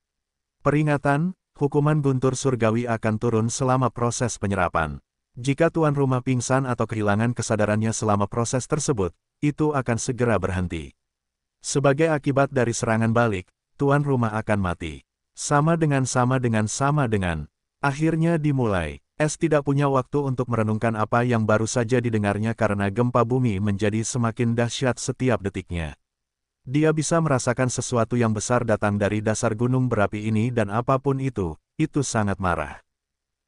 Peringatan, hukuman guntur surgawi akan turun selama proses penyerapan. Jika tuan rumah pingsan atau kehilangan kesadarannya selama proses tersebut, itu akan segera berhenti. Sebagai akibat dari serangan balik, tuan rumah akan mati. Sama dengan. Akhirnya dimulai. Es tidak punya waktu untuk merenungkan apa yang baru saja didengarnya karena gempa bumi menjadi semakin dahsyat setiap detiknya. Dia bisa merasakan sesuatu yang besar datang dari dasar gunung berapi ini dan apapun itu sangat marah.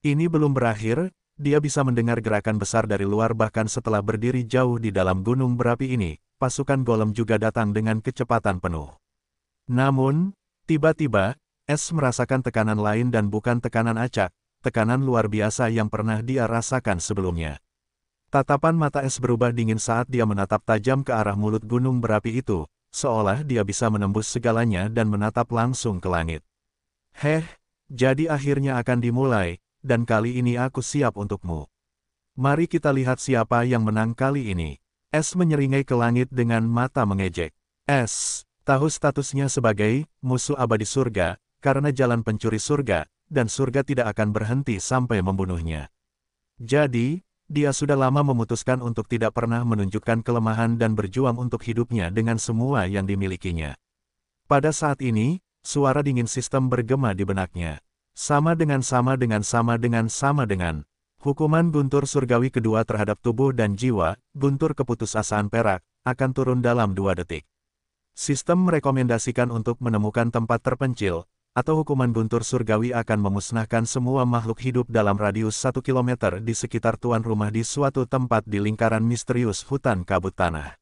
Ini belum berakhir, dia bisa mendengar gerakan besar dari luar bahkan setelah berdiri jauh di dalam gunung berapi ini, pasukan golem juga datang dengan kecepatan penuh. Namun, tiba-tiba, Es merasakan tekanan lain dan bukan tekanan acak, tekanan luar biasa yang pernah dia rasakan sebelumnya. Tatapan mata Es berubah dingin saat dia menatap tajam ke arah mulut gunung berapi itu, seolah dia bisa menembus segalanya dan menatap langsung ke langit. Jadi akhirnya akan dimulai, dan kali ini aku siap untukmu. Mari kita lihat siapa yang menang kali ini. Es menyeringai ke langit dengan mata mengejek. Es tahu statusnya sebagai musuh abadi surga, karena jalan pencuri surga, dan surga tidak akan berhenti sampai membunuhnya. Jadi, dia sudah lama memutuskan untuk tidak pernah menunjukkan kelemahan dan berjuang untuk hidupnya dengan semua yang dimilikinya. Pada saat ini, suara dingin sistem bergema di benaknya. Sama dengan. Hukuman guntur surgawi kedua terhadap tubuh dan jiwa, guntur keputusasaan perak, akan turun dalam 2 detik. Sistem merekomendasikan untuk menemukan tempat terpencil, atau hukuman guntur surgawi akan memusnahkan semua makhluk hidup dalam radius 1 km di sekitar tuan rumah di suatu tempat di lingkaran misterius hutan kabut tanah.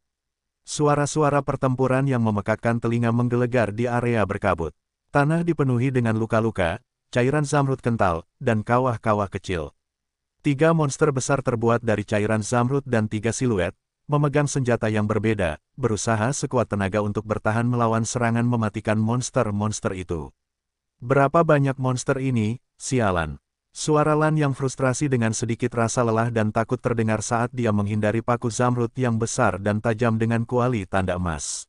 Suara-suara pertempuran yang memekakkan telinga menggelegar di area berkabut. Tanah dipenuhi dengan luka-luka, cairan zamrud kental, dan kawah-kawah kecil. 3 monster besar terbuat dari cairan zamrud dan 3 siluet, memegang senjata yang berbeda, berusaha sekuat tenaga untuk bertahan melawan serangan mematikan monster-monster itu. Berapa banyak monster ini, sialan. Suara Lan yang frustrasi dengan sedikit rasa lelah dan takut terdengar saat dia menghindari paku zamrud yang besar dan tajam dengan kuali tanda emas.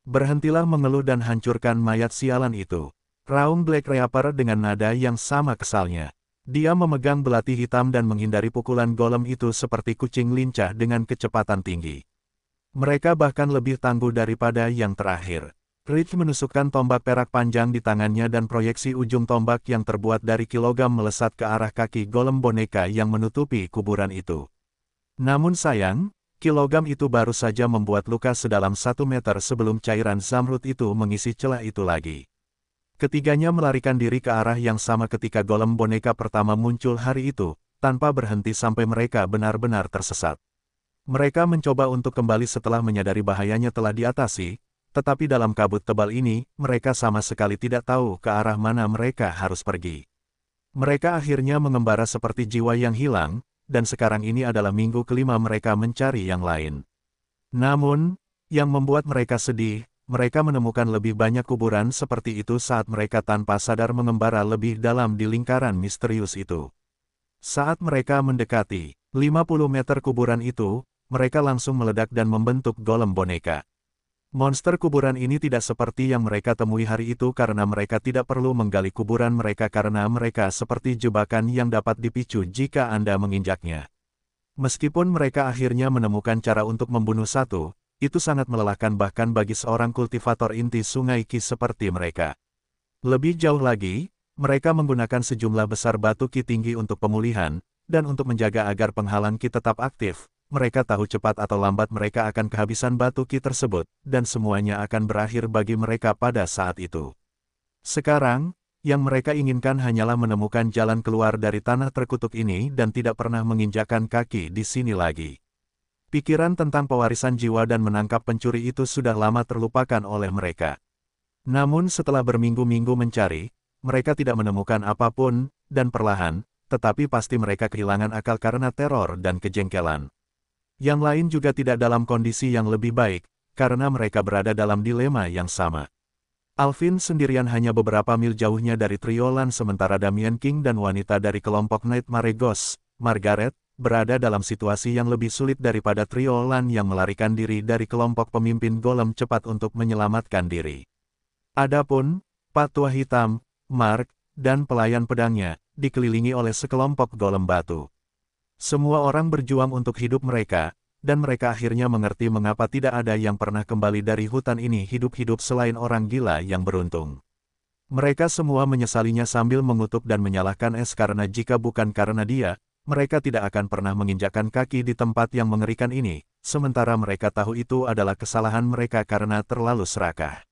Berhentilah mengeluh dan hancurkan mayat sialan itu. raung Black Reaper dengan nada yang sama kesalnya. Dia memegang belati hitam dan menghindari pukulan golem itu seperti kucing lincah dengan kecepatan tinggi. Mereka bahkan lebih tangguh daripada yang terakhir. Rich menusukkan tombak perak panjang di tangannya dan proyeksi ujung tombak yang terbuat dari kilogam melesat ke arah kaki golem boneka yang menutupi kuburan itu. Namun sayang, kilogam itu baru saja membuat luka sedalam 1 meter sebelum cairan zamrud itu mengisi celah itu lagi. Ketiganya melarikan diri ke arah yang sama ketika golem boneka pertama muncul hari itu, tanpa berhenti sampai mereka benar-benar tersesat. Mereka mencoba untuk kembali setelah menyadari bahayanya telah diatasi, tetapi dalam kabut tebal ini, mereka sama sekali tidak tahu ke arah mana mereka harus pergi. Mereka akhirnya mengembara seperti jiwa yang hilang, dan sekarang ini adalah minggu kelima mereka mencari yang lain. Namun, yang membuat mereka sedih, mereka menemukan lebih banyak kuburan seperti itu saat mereka tanpa sadar mengembara lebih dalam di lingkaran misterius itu. Saat mereka mendekati 50 meter kuburan itu, mereka langsung meledak dan membentuk golem boneka. Monster kuburan ini tidak seperti yang mereka temui hari itu karena mereka tidak perlu menggali kuburan mereka karena mereka seperti jebakan yang dapat dipicu jika Anda menginjaknya. Meskipun mereka akhirnya menemukan cara untuk membunuh satu, itu sangat melelahkan bahkan bagi seorang kultivator inti sungai Ki seperti mereka. Lebih jauh lagi, mereka menggunakan sejumlah besar batu Ki tinggi untuk pemulihan, dan untuk menjaga agar penghalang Ki tetap aktif, mereka tahu cepat atau lambat mereka akan kehabisan batu Ki tersebut, dan semuanya akan berakhir bagi mereka pada saat itu. Sekarang, yang mereka inginkan hanyalah menemukan jalan keluar dari tanah terkutuk ini dan tidak pernah menginjakkan kaki di sini lagi. Pikiran tentang pewarisan jiwa dan menangkap pencuri itu sudah lama terlupakan oleh mereka. Namun setelah berminggu-minggu mencari, mereka tidak menemukan apapun, dan perlahan, tetapi pasti mereka kehilangan akal karena teror dan kejengkelan. Yang lain juga tidak dalam kondisi yang lebih baik, karena mereka berada dalam dilema yang sama. Alvin sendirian hanya beberapa mil jauhnya dari Triolan sementara Damian King dan wanita dari kelompok Nightmare Ghost, Margaret, berada dalam situasi yang lebih sulit daripada Triolan yang melarikan diri dari kelompok pemimpin golem cepat untuk menyelamatkan diri. Adapun, Pak Tua Hitam, Mark, dan pelayan pedangnya, dikelilingi oleh sekelompok golem batu. Semua orang berjuang untuk hidup mereka, dan mereka akhirnya mengerti mengapa tidak ada yang pernah kembali dari hutan ini hidup-hidup selain orang gila yang beruntung. Mereka semua menyesalinya sambil mengutuk dan menyalahkan Es karena jika bukan karena dia, mereka tidak akan pernah menginjakkan kaki di tempat yang mengerikan ini, sementara mereka tahu itu adalah kesalahan mereka karena terlalu serakah.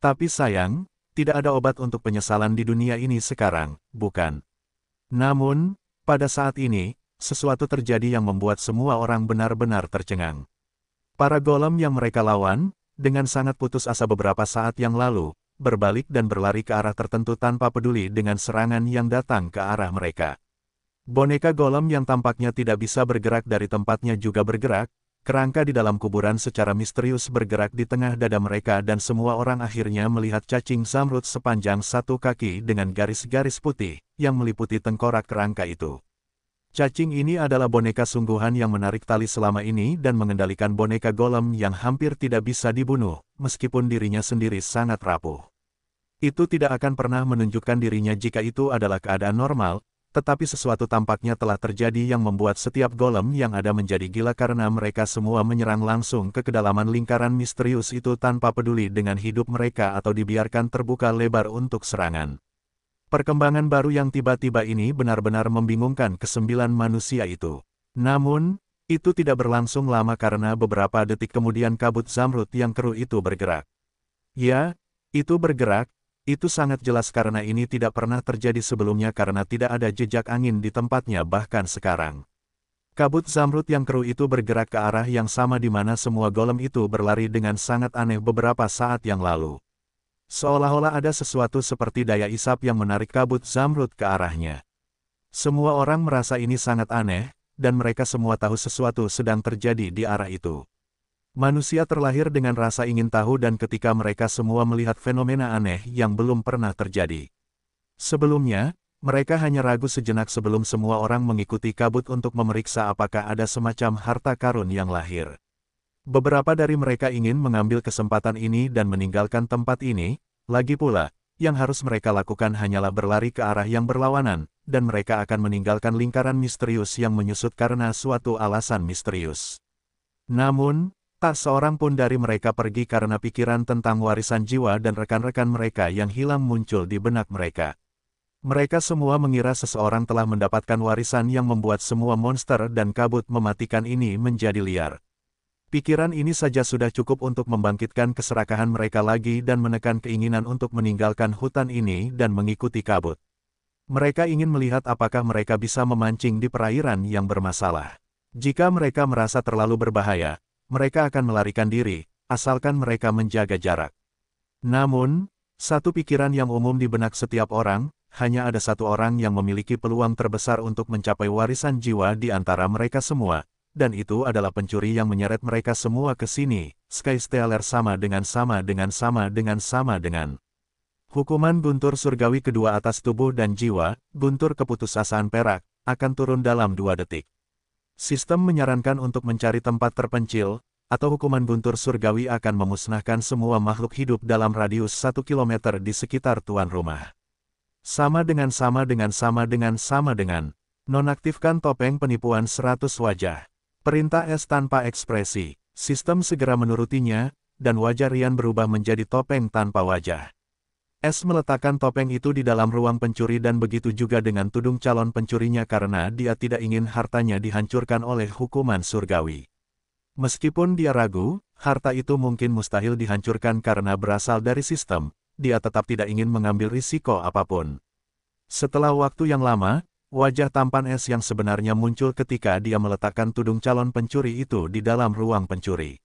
Tapi sayang, tidak ada obat untuk penyesalan di dunia ini sekarang, bukan? Namun, pada saat ini, sesuatu terjadi yang membuat semua orang benar-benar tercengang. Para golem yang mereka lawan, dengan sangat putus asa beberapa saat yang lalu, berbalik dan berlari ke arah tertentu tanpa peduli dengan serangan yang datang ke arah mereka. Boneka golem yang tampaknya tidak bisa bergerak dari tempatnya juga bergerak, kerangka di dalam kuburan secara misterius bergerak di tengah dada mereka dan semua orang akhirnya melihat cacing zamrud sepanjang 1 kaki dengan garis-garis putih, yang meliputi tengkorak kerangka itu. Cacing ini adalah boneka sungguhan yang menarik tali selama ini dan mengendalikan boneka golem yang hampir tidak bisa dibunuh, meskipun dirinya sendiri sangat rapuh. Itu tidak akan pernah menunjukkan dirinya jika itu adalah keadaan normal, tetapi sesuatu tampaknya telah terjadi yang membuat setiap golem yang ada menjadi gila karena mereka semua menyerang langsung ke kedalaman lingkaran misterius itu tanpa peduli dengan hidup mereka atau dibiarkan terbuka lebar untuk serangan. Perkembangan baru yang tiba-tiba ini benar-benar membingungkan kesembilan manusia itu. Namun, itu tidak berlangsung lama karena beberapa detik kemudian kabut zamrud yang keruh itu bergerak. Ya, itu bergerak. Itu sangat jelas karena ini tidak pernah terjadi sebelumnya karena tidak ada jejak angin di tempatnya bahkan sekarang. Kabut zamrud yang keruh itu bergerak ke arah yang sama di mana semua golem itu berlari dengan sangat aneh beberapa saat yang lalu. Seolah-olah ada sesuatu seperti daya isap yang menarik kabut zamrud ke arahnya. Semua orang merasa ini sangat aneh, dan mereka semua tahu sesuatu sedang terjadi di arah itu. Manusia terlahir dengan rasa ingin tahu dan ketika mereka semua melihat fenomena aneh yang belum pernah terjadi. Sebelumnya, mereka hanya ragu sejenak sebelum semua orang mengikuti kabut untuk memeriksa apakah ada semacam harta karun yang lahir. Beberapa dari mereka ingin mengambil kesempatan ini dan meninggalkan tempat ini, lagi pula, yang harus mereka lakukan hanyalah berlari ke arah yang berlawanan, dan mereka akan meninggalkan lingkaran misterius yang menyusut karena suatu alasan misterius. Namun, tak seorang pun dari mereka pergi karena pikiran tentang warisan jiwa dan rekan-rekan mereka yang hilang muncul di benak mereka. Mereka semua mengira seseorang telah mendapatkan warisan yang membuat semua monster dan kabut mematikan ini menjadi liar. Pikiran ini saja sudah cukup untuk membangkitkan keserakahan mereka lagi dan menekan keinginan untuk meninggalkan hutan ini dan mengikuti kabut. Mereka ingin melihat apakah mereka bisa memancing di perairan yang bermasalah. Jika mereka merasa terlalu berbahaya, mereka akan melarikan diri, asalkan mereka menjaga jarak. Namun, satu pikiran yang umum di benak setiap orang, hanya ada satu orang yang memiliki peluang terbesar untuk mencapai warisan jiwa di antara mereka semua, dan itu adalah pencuri yang menyeret mereka semua ke sini. Skysteller sama dengan. Hukuman guntur surgawi kedua atas tubuh dan jiwa, guntur keputusasaan perak, akan turun dalam 2 detik. Sistem menyarankan untuk mencari tempat terpencil, atau hukuman guntur surgawi akan memusnahkan semua makhluk hidup dalam radius 1 km di sekitar tuan rumah. Sama dengan. Nonaktifkan topeng penipuan 100 wajah. Perintah S tanpa ekspresi. Sistem segera menurutinya, dan wajah Ryan berubah menjadi topeng tanpa wajah. S meletakkan topeng itu di dalam ruang pencuri dan begitu juga dengan tudung calon pencurinya karena dia tidak ingin hartanya dihancurkan oleh hukuman surgawi. Meskipun dia ragu, harta itu mungkin mustahil dihancurkan karena berasal dari sistem, dia tetap tidak ingin mengambil risiko apapun. Setelah waktu yang lama, wajah tampan S yang sebenarnya muncul ketika dia meletakkan tudung calon pencuri itu di dalam ruang pencuri.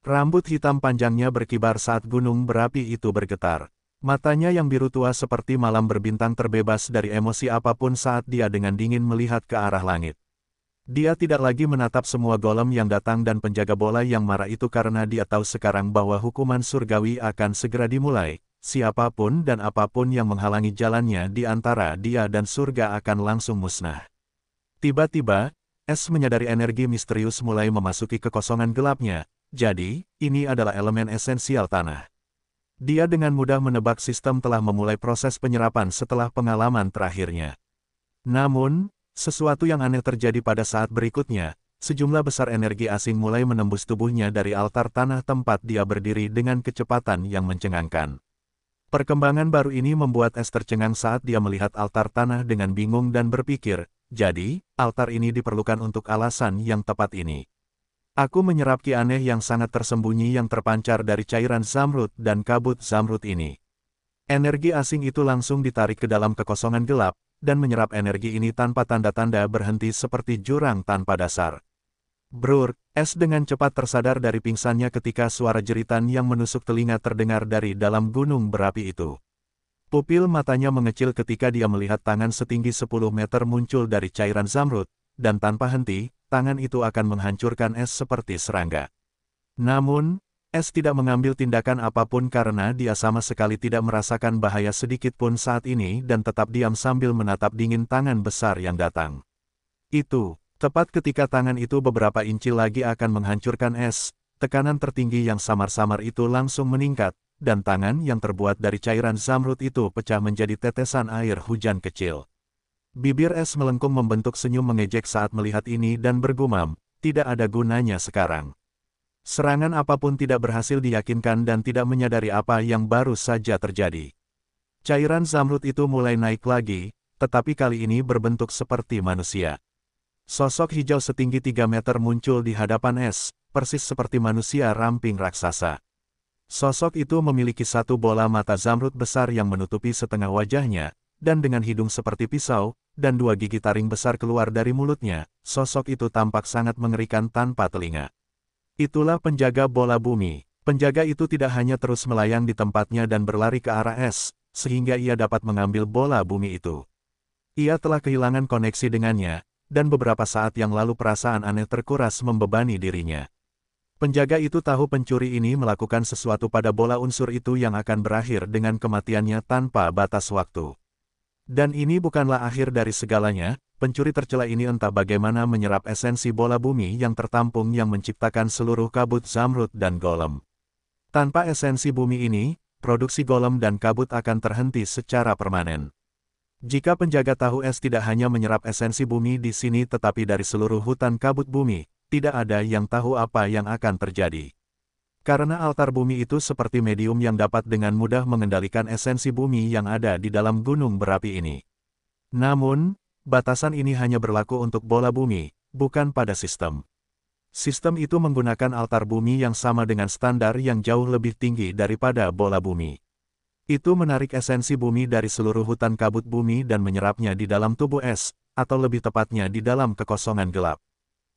Rambut hitam panjangnya berkibar saat gunung berapi itu bergetar. Matanya yang biru tua seperti malam berbintang terbebas dari emosi apapun saat dia dengan dingin melihat ke arah langit. Dia tidak lagi menatap semua golem yang datang dan penjaga bola yang marah itu karena dia tahu sekarang bahwa hukuman surgawi akan segera dimulai. Siapapun dan apapun yang menghalangi jalannya di antara dia dan surga akan langsung musnah. Tiba-tiba, S menyadari energi misterius mulai memasuki kekosongan gelapnya, jadi, ini adalah elemen esensial tanah. Dia dengan mudah menebak sistem telah memulai proses penyerapan setelah pengalaman terakhirnya. Namun, sesuatu yang aneh terjadi pada saat berikutnya, sejumlah besar energi asing mulai menembus tubuhnya dari altar tanah tempat dia berdiri dengan kecepatan yang mencengangkan. Perkembangan baru ini membuat S tercengang saat dia melihat altar tanah dengan bingung dan berpikir, jadi, altar ini diperlukan untuk alasan yang tepat ini. Aku menyerap ki aneh yang sangat tersembunyi yang terpancar dari cairan zamrud dan kabut zamrud ini. Energi asing itu langsung ditarik ke dalam kekosongan gelap, dan menyerap energi ini tanpa tanda-tanda berhenti seperti jurang tanpa dasar. Brrr, S dengan cepat tersadar dari pingsannya ketika suara jeritan yang menusuk telinga terdengar dari dalam gunung berapi itu. Pupil matanya mengecil ketika dia melihat tangan setinggi 10 meter muncul dari cairan zamrud, dan tanpa henti, tangan itu akan menghancurkan S seperti serangga. Namun, S tidak mengambil tindakan apapun karena dia sama sekali tidak merasakan bahaya sedikit pun saat ini dan tetap diam sambil menatap dingin tangan besar yang datang. Tepat ketika tangan itu beberapa inci lagi akan menghancurkan S, tekanan tertinggi yang samar-samar itu langsung meningkat, dan tangan yang terbuat dari cairan zamrud itu pecah menjadi tetesan air hujan kecil. Bibir S melengkung membentuk senyum mengejek saat melihat ini dan bergumam, tidak ada gunanya sekarang. Serangan apapun tidak berhasil diyakinkan dan tidak menyadari apa yang baru saja terjadi. Cairan zamrud itu mulai naik lagi, tetapi kali ini berbentuk seperti manusia. Sosok hijau setinggi 3 meter muncul di hadapan S, persis seperti manusia ramping raksasa. Sosok itu memiliki satu bola mata zamrud besar yang menutupi setengah wajahnya, dan dengan hidung seperti pisau, dan 2 gigi taring besar keluar dari mulutnya, sosok itu tampak sangat mengerikan tanpa telinga. Itulah penjaga bola bumi. Penjaga itu tidak hanya terus melayang di tempatnya dan berlari ke arah S, sehingga ia dapat mengambil bola bumi itu. Ia telah kehilangan koneksi dengannya, dan beberapa saat yang lalu perasaan aneh terkuras membebani dirinya. Penjaga itu tahu pencuri ini melakukan sesuatu pada bola unsur itu yang akan berakhir dengan kematiannya tanpa batas waktu. Dan ini bukanlah akhir dari segalanya, pencuri tercela ini entah bagaimana menyerap esensi bola bumi yang tertampung yang menciptakan seluruh kabut zamrud dan golem. Tanpa esensi bumi ini, produksi golem dan kabut akan terhenti secara permanen. Jika penjaga tahu es tidak hanya menyerap esensi bumi di sini tetapi dari seluruh hutan kabut bumi, tidak ada yang tahu apa yang akan terjadi. Karena altar bumi itu seperti medium yang dapat dengan mudah mengendalikan esensi bumi yang ada di dalam gunung berapi ini. Namun, batasan ini hanya berlaku untuk bola bumi, bukan pada sistem. Sistem itu menggunakan altar bumi yang sama dengan standar yang jauh lebih tinggi daripada bola bumi. Itu menarik esensi bumi dari seluruh hutan kabut bumi dan menyerapnya di dalam tubuh es, atau lebih tepatnya di dalam kekosongan gelap.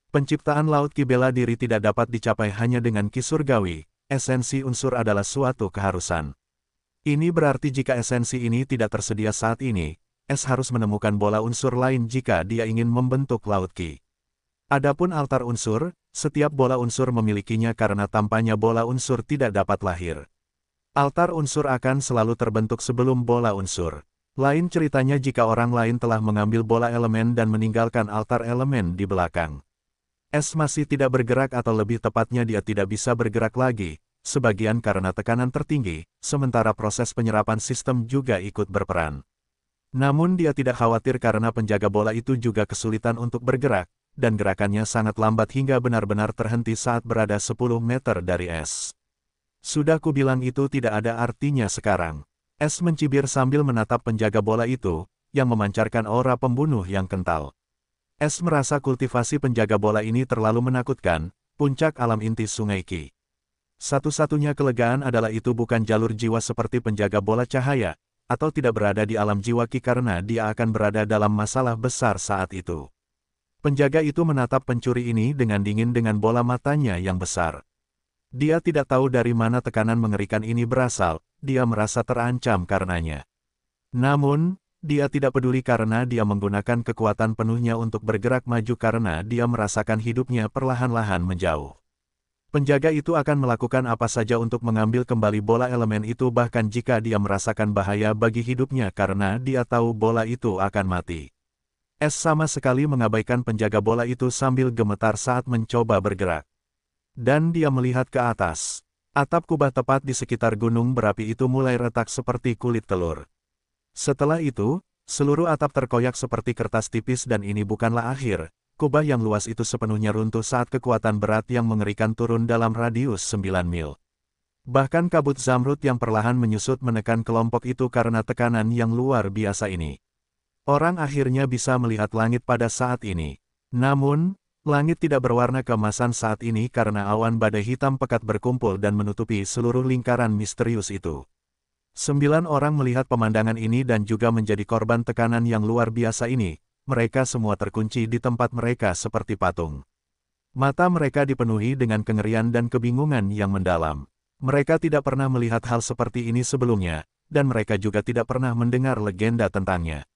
Penciptaan laut ki bela diri tidak dapat dicapai hanya dengan ki surgawi, esensi unsur adalah suatu keharusan. Ini berarti jika esensi ini tidak tersedia saat ini, es harus menemukan bola unsur lain jika dia ingin membentuk laut ki. Adapun altar unsur, setiap bola unsur memilikinya karena tanpanya bola unsur tidak dapat lahir. Altar unsur akan selalu terbentuk sebelum bola unsur. Lain ceritanya jika orang lain telah mengambil bola elemen dan meninggalkan altar elemen di belakang. Es masih tidak bergerak atau lebih tepatnya dia tidak bisa bergerak lagi, sebagian karena tekanan tertinggi, sementara proses penyerapan sistem juga ikut berperan. Namun dia tidak khawatir karena penjaga bola itu juga kesulitan untuk bergerak, dan gerakannya sangat lambat hingga benar-benar terhenti saat berada 10 meter dari es. Sudah kubilang itu tidak ada artinya sekarang. Es mencibir sambil menatap penjaga bola itu, yang memancarkan aura pembunuh yang kental. Es merasa kultivasi penjaga bola ini terlalu menakutkan, puncak alam inti Sungai Ki. Satu-satunya kelegaan adalah itu bukan jalur jiwa seperti penjaga bola cahaya, atau tidak berada di alam jiwa Ki karena dia akan berada dalam masalah besar saat itu. Penjaga itu menatap pencuri ini dengan dingin dengan bola matanya yang besar. Dia tidak tahu dari mana tekanan mengerikan ini berasal, dia merasa terancam karenanya. Namun, dia tidak peduli karena dia menggunakan kekuatan penuhnya untuk bergerak maju karena dia merasakan hidupnya perlahan-lahan menjauh. Penjaga itu akan melakukan apa saja untuk mengambil kembali bola elemen itu bahkan jika dia merasakan bahaya bagi hidupnya karena dia tahu bola itu akan mati. Es sama sekali mengabaikan penjaga bola itu sambil gemetar saat mencoba bergerak. Dan dia melihat ke atas. Atap kubah tepat di sekitar gunung berapi itu mulai retak seperti kulit telur. Setelah itu, seluruh atap terkoyak seperti kertas tipis dan ini bukanlah akhir. Kubah yang luas itu sepenuhnya runtuh saat kekuatan berat yang mengerikan turun dalam radius 9 mil. Bahkan kabut zamrud yang perlahan menyusut menekan kelompok itu karena tekanan yang luar biasa ini. Orang akhirnya bisa melihat langit pada saat ini. Namun, langit tidak berwarna keemasan saat ini karena awan badai hitam pekat berkumpul dan menutupi seluruh lingkaran misterius itu. 9 orang melihat pemandangan ini dan juga menjadi korban tekanan yang luar biasa ini. Mereka semua terkunci di tempat mereka seperti patung. Mata mereka dipenuhi dengan kengerian dan kebingungan yang mendalam. Mereka tidak pernah melihat hal seperti ini sebelumnya, dan mereka juga tidak pernah mendengar legenda tentangnya.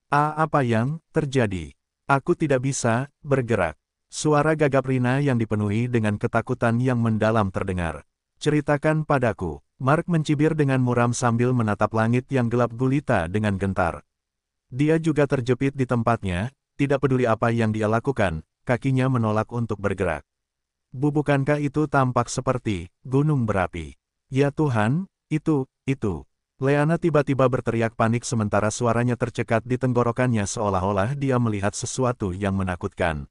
Apa yang terjadi? Aku tidak bisa bergerak. Suara gagap Rina yang dipenuhi dengan ketakutan yang mendalam terdengar. Ceritakan padaku. Mark mencibir dengan muram sambil menatap langit yang gelap gulita dengan gentar. Dia juga terjepit di tempatnya, tidak peduli apa yang dia lakukan, kakinya menolak untuk bergerak. Bukankah itu tampak seperti gunung berapi? Ya Tuhan, itu. Leana tiba-tiba berteriak panik sementara suaranya tercekat di tenggorokannya seolah-olah dia melihat sesuatu yang menakutkan.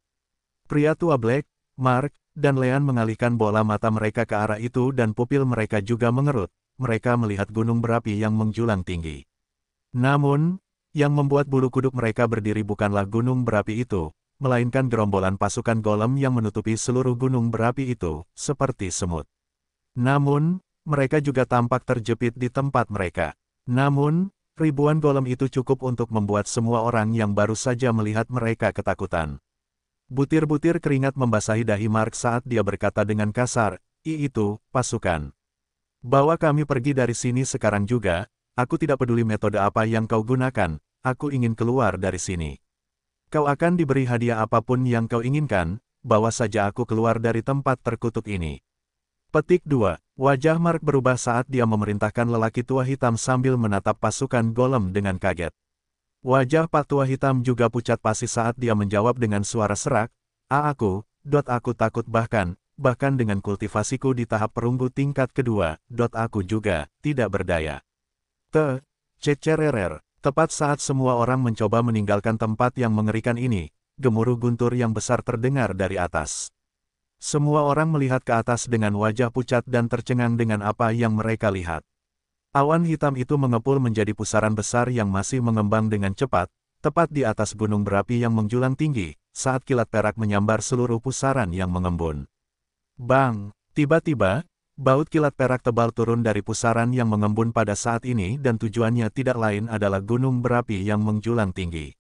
Pria tua Black, Mark, dan Leon mengalihkan bola mata mereka ke arah itu dan pupil mereka juga mengerut. Mereka melihat gunung berapi yang menjulang tinggi. Namun, yang membuat bulu kuduk mereka berdiri bukanlah gunung berapi itu, melainkan gerombolan pasukan golem yang menutupi seluruh gunung berapi itu, seperti semut. Namun, mereka juga tampak terjepit di tempat mereka. Namun, ribuan golem itu cukup untuk membuat semua orang yang baru saja melihat mereka ketakutan. Butir-butir keringat membasahi dahi Mark saat dia berkata dengan kasar, itu, pasukan. Bawa kami pergi dari sini sekarang juga, aku tidak peduli metode apa yang kau gunakan, aku ingin keluar dari sini. Kau akan diberi hadiah apapun yang kau inginkan, bawa saja aku keluar dari tempat terkutuk ini. Petik 2. Wajah Mark berubah saat dia memerintahkan lelaki tua hitam sambil menatap pasukan golem dengan kaget. Wajah Pak Tua Hitam juga pucat pasi saat dia menjawab dengan suara serak, aku takut bahkan, bahkan dengan kultivasiku di tahap perunggu tingkat kedua, aku juga tidak berdaya. Cecererer. Tepat saat semua orang mencoba meninggalkan tempat yang mengerikan ini, gemuruh guntur yang besar terdengar dari atas. Semua orang melihat ke atas dengan wajah pucat dan tercengang dengan apa yang mereka lihat. Awan hitam itu mengepul menjadi pusaran besar yang masih mengembang dengan cepat, tepat di atas gunung berapi yang menjulang tinggi, saat kilat perak menyambar seluruh pusaran yang mengembun. Bang! Tiba-tiba, baut kilat perak tebal turun dari pusaran yang mengembun pada saat ini dan tujuannya tidak lain adalah gunung berapi yang menjulang tinggi.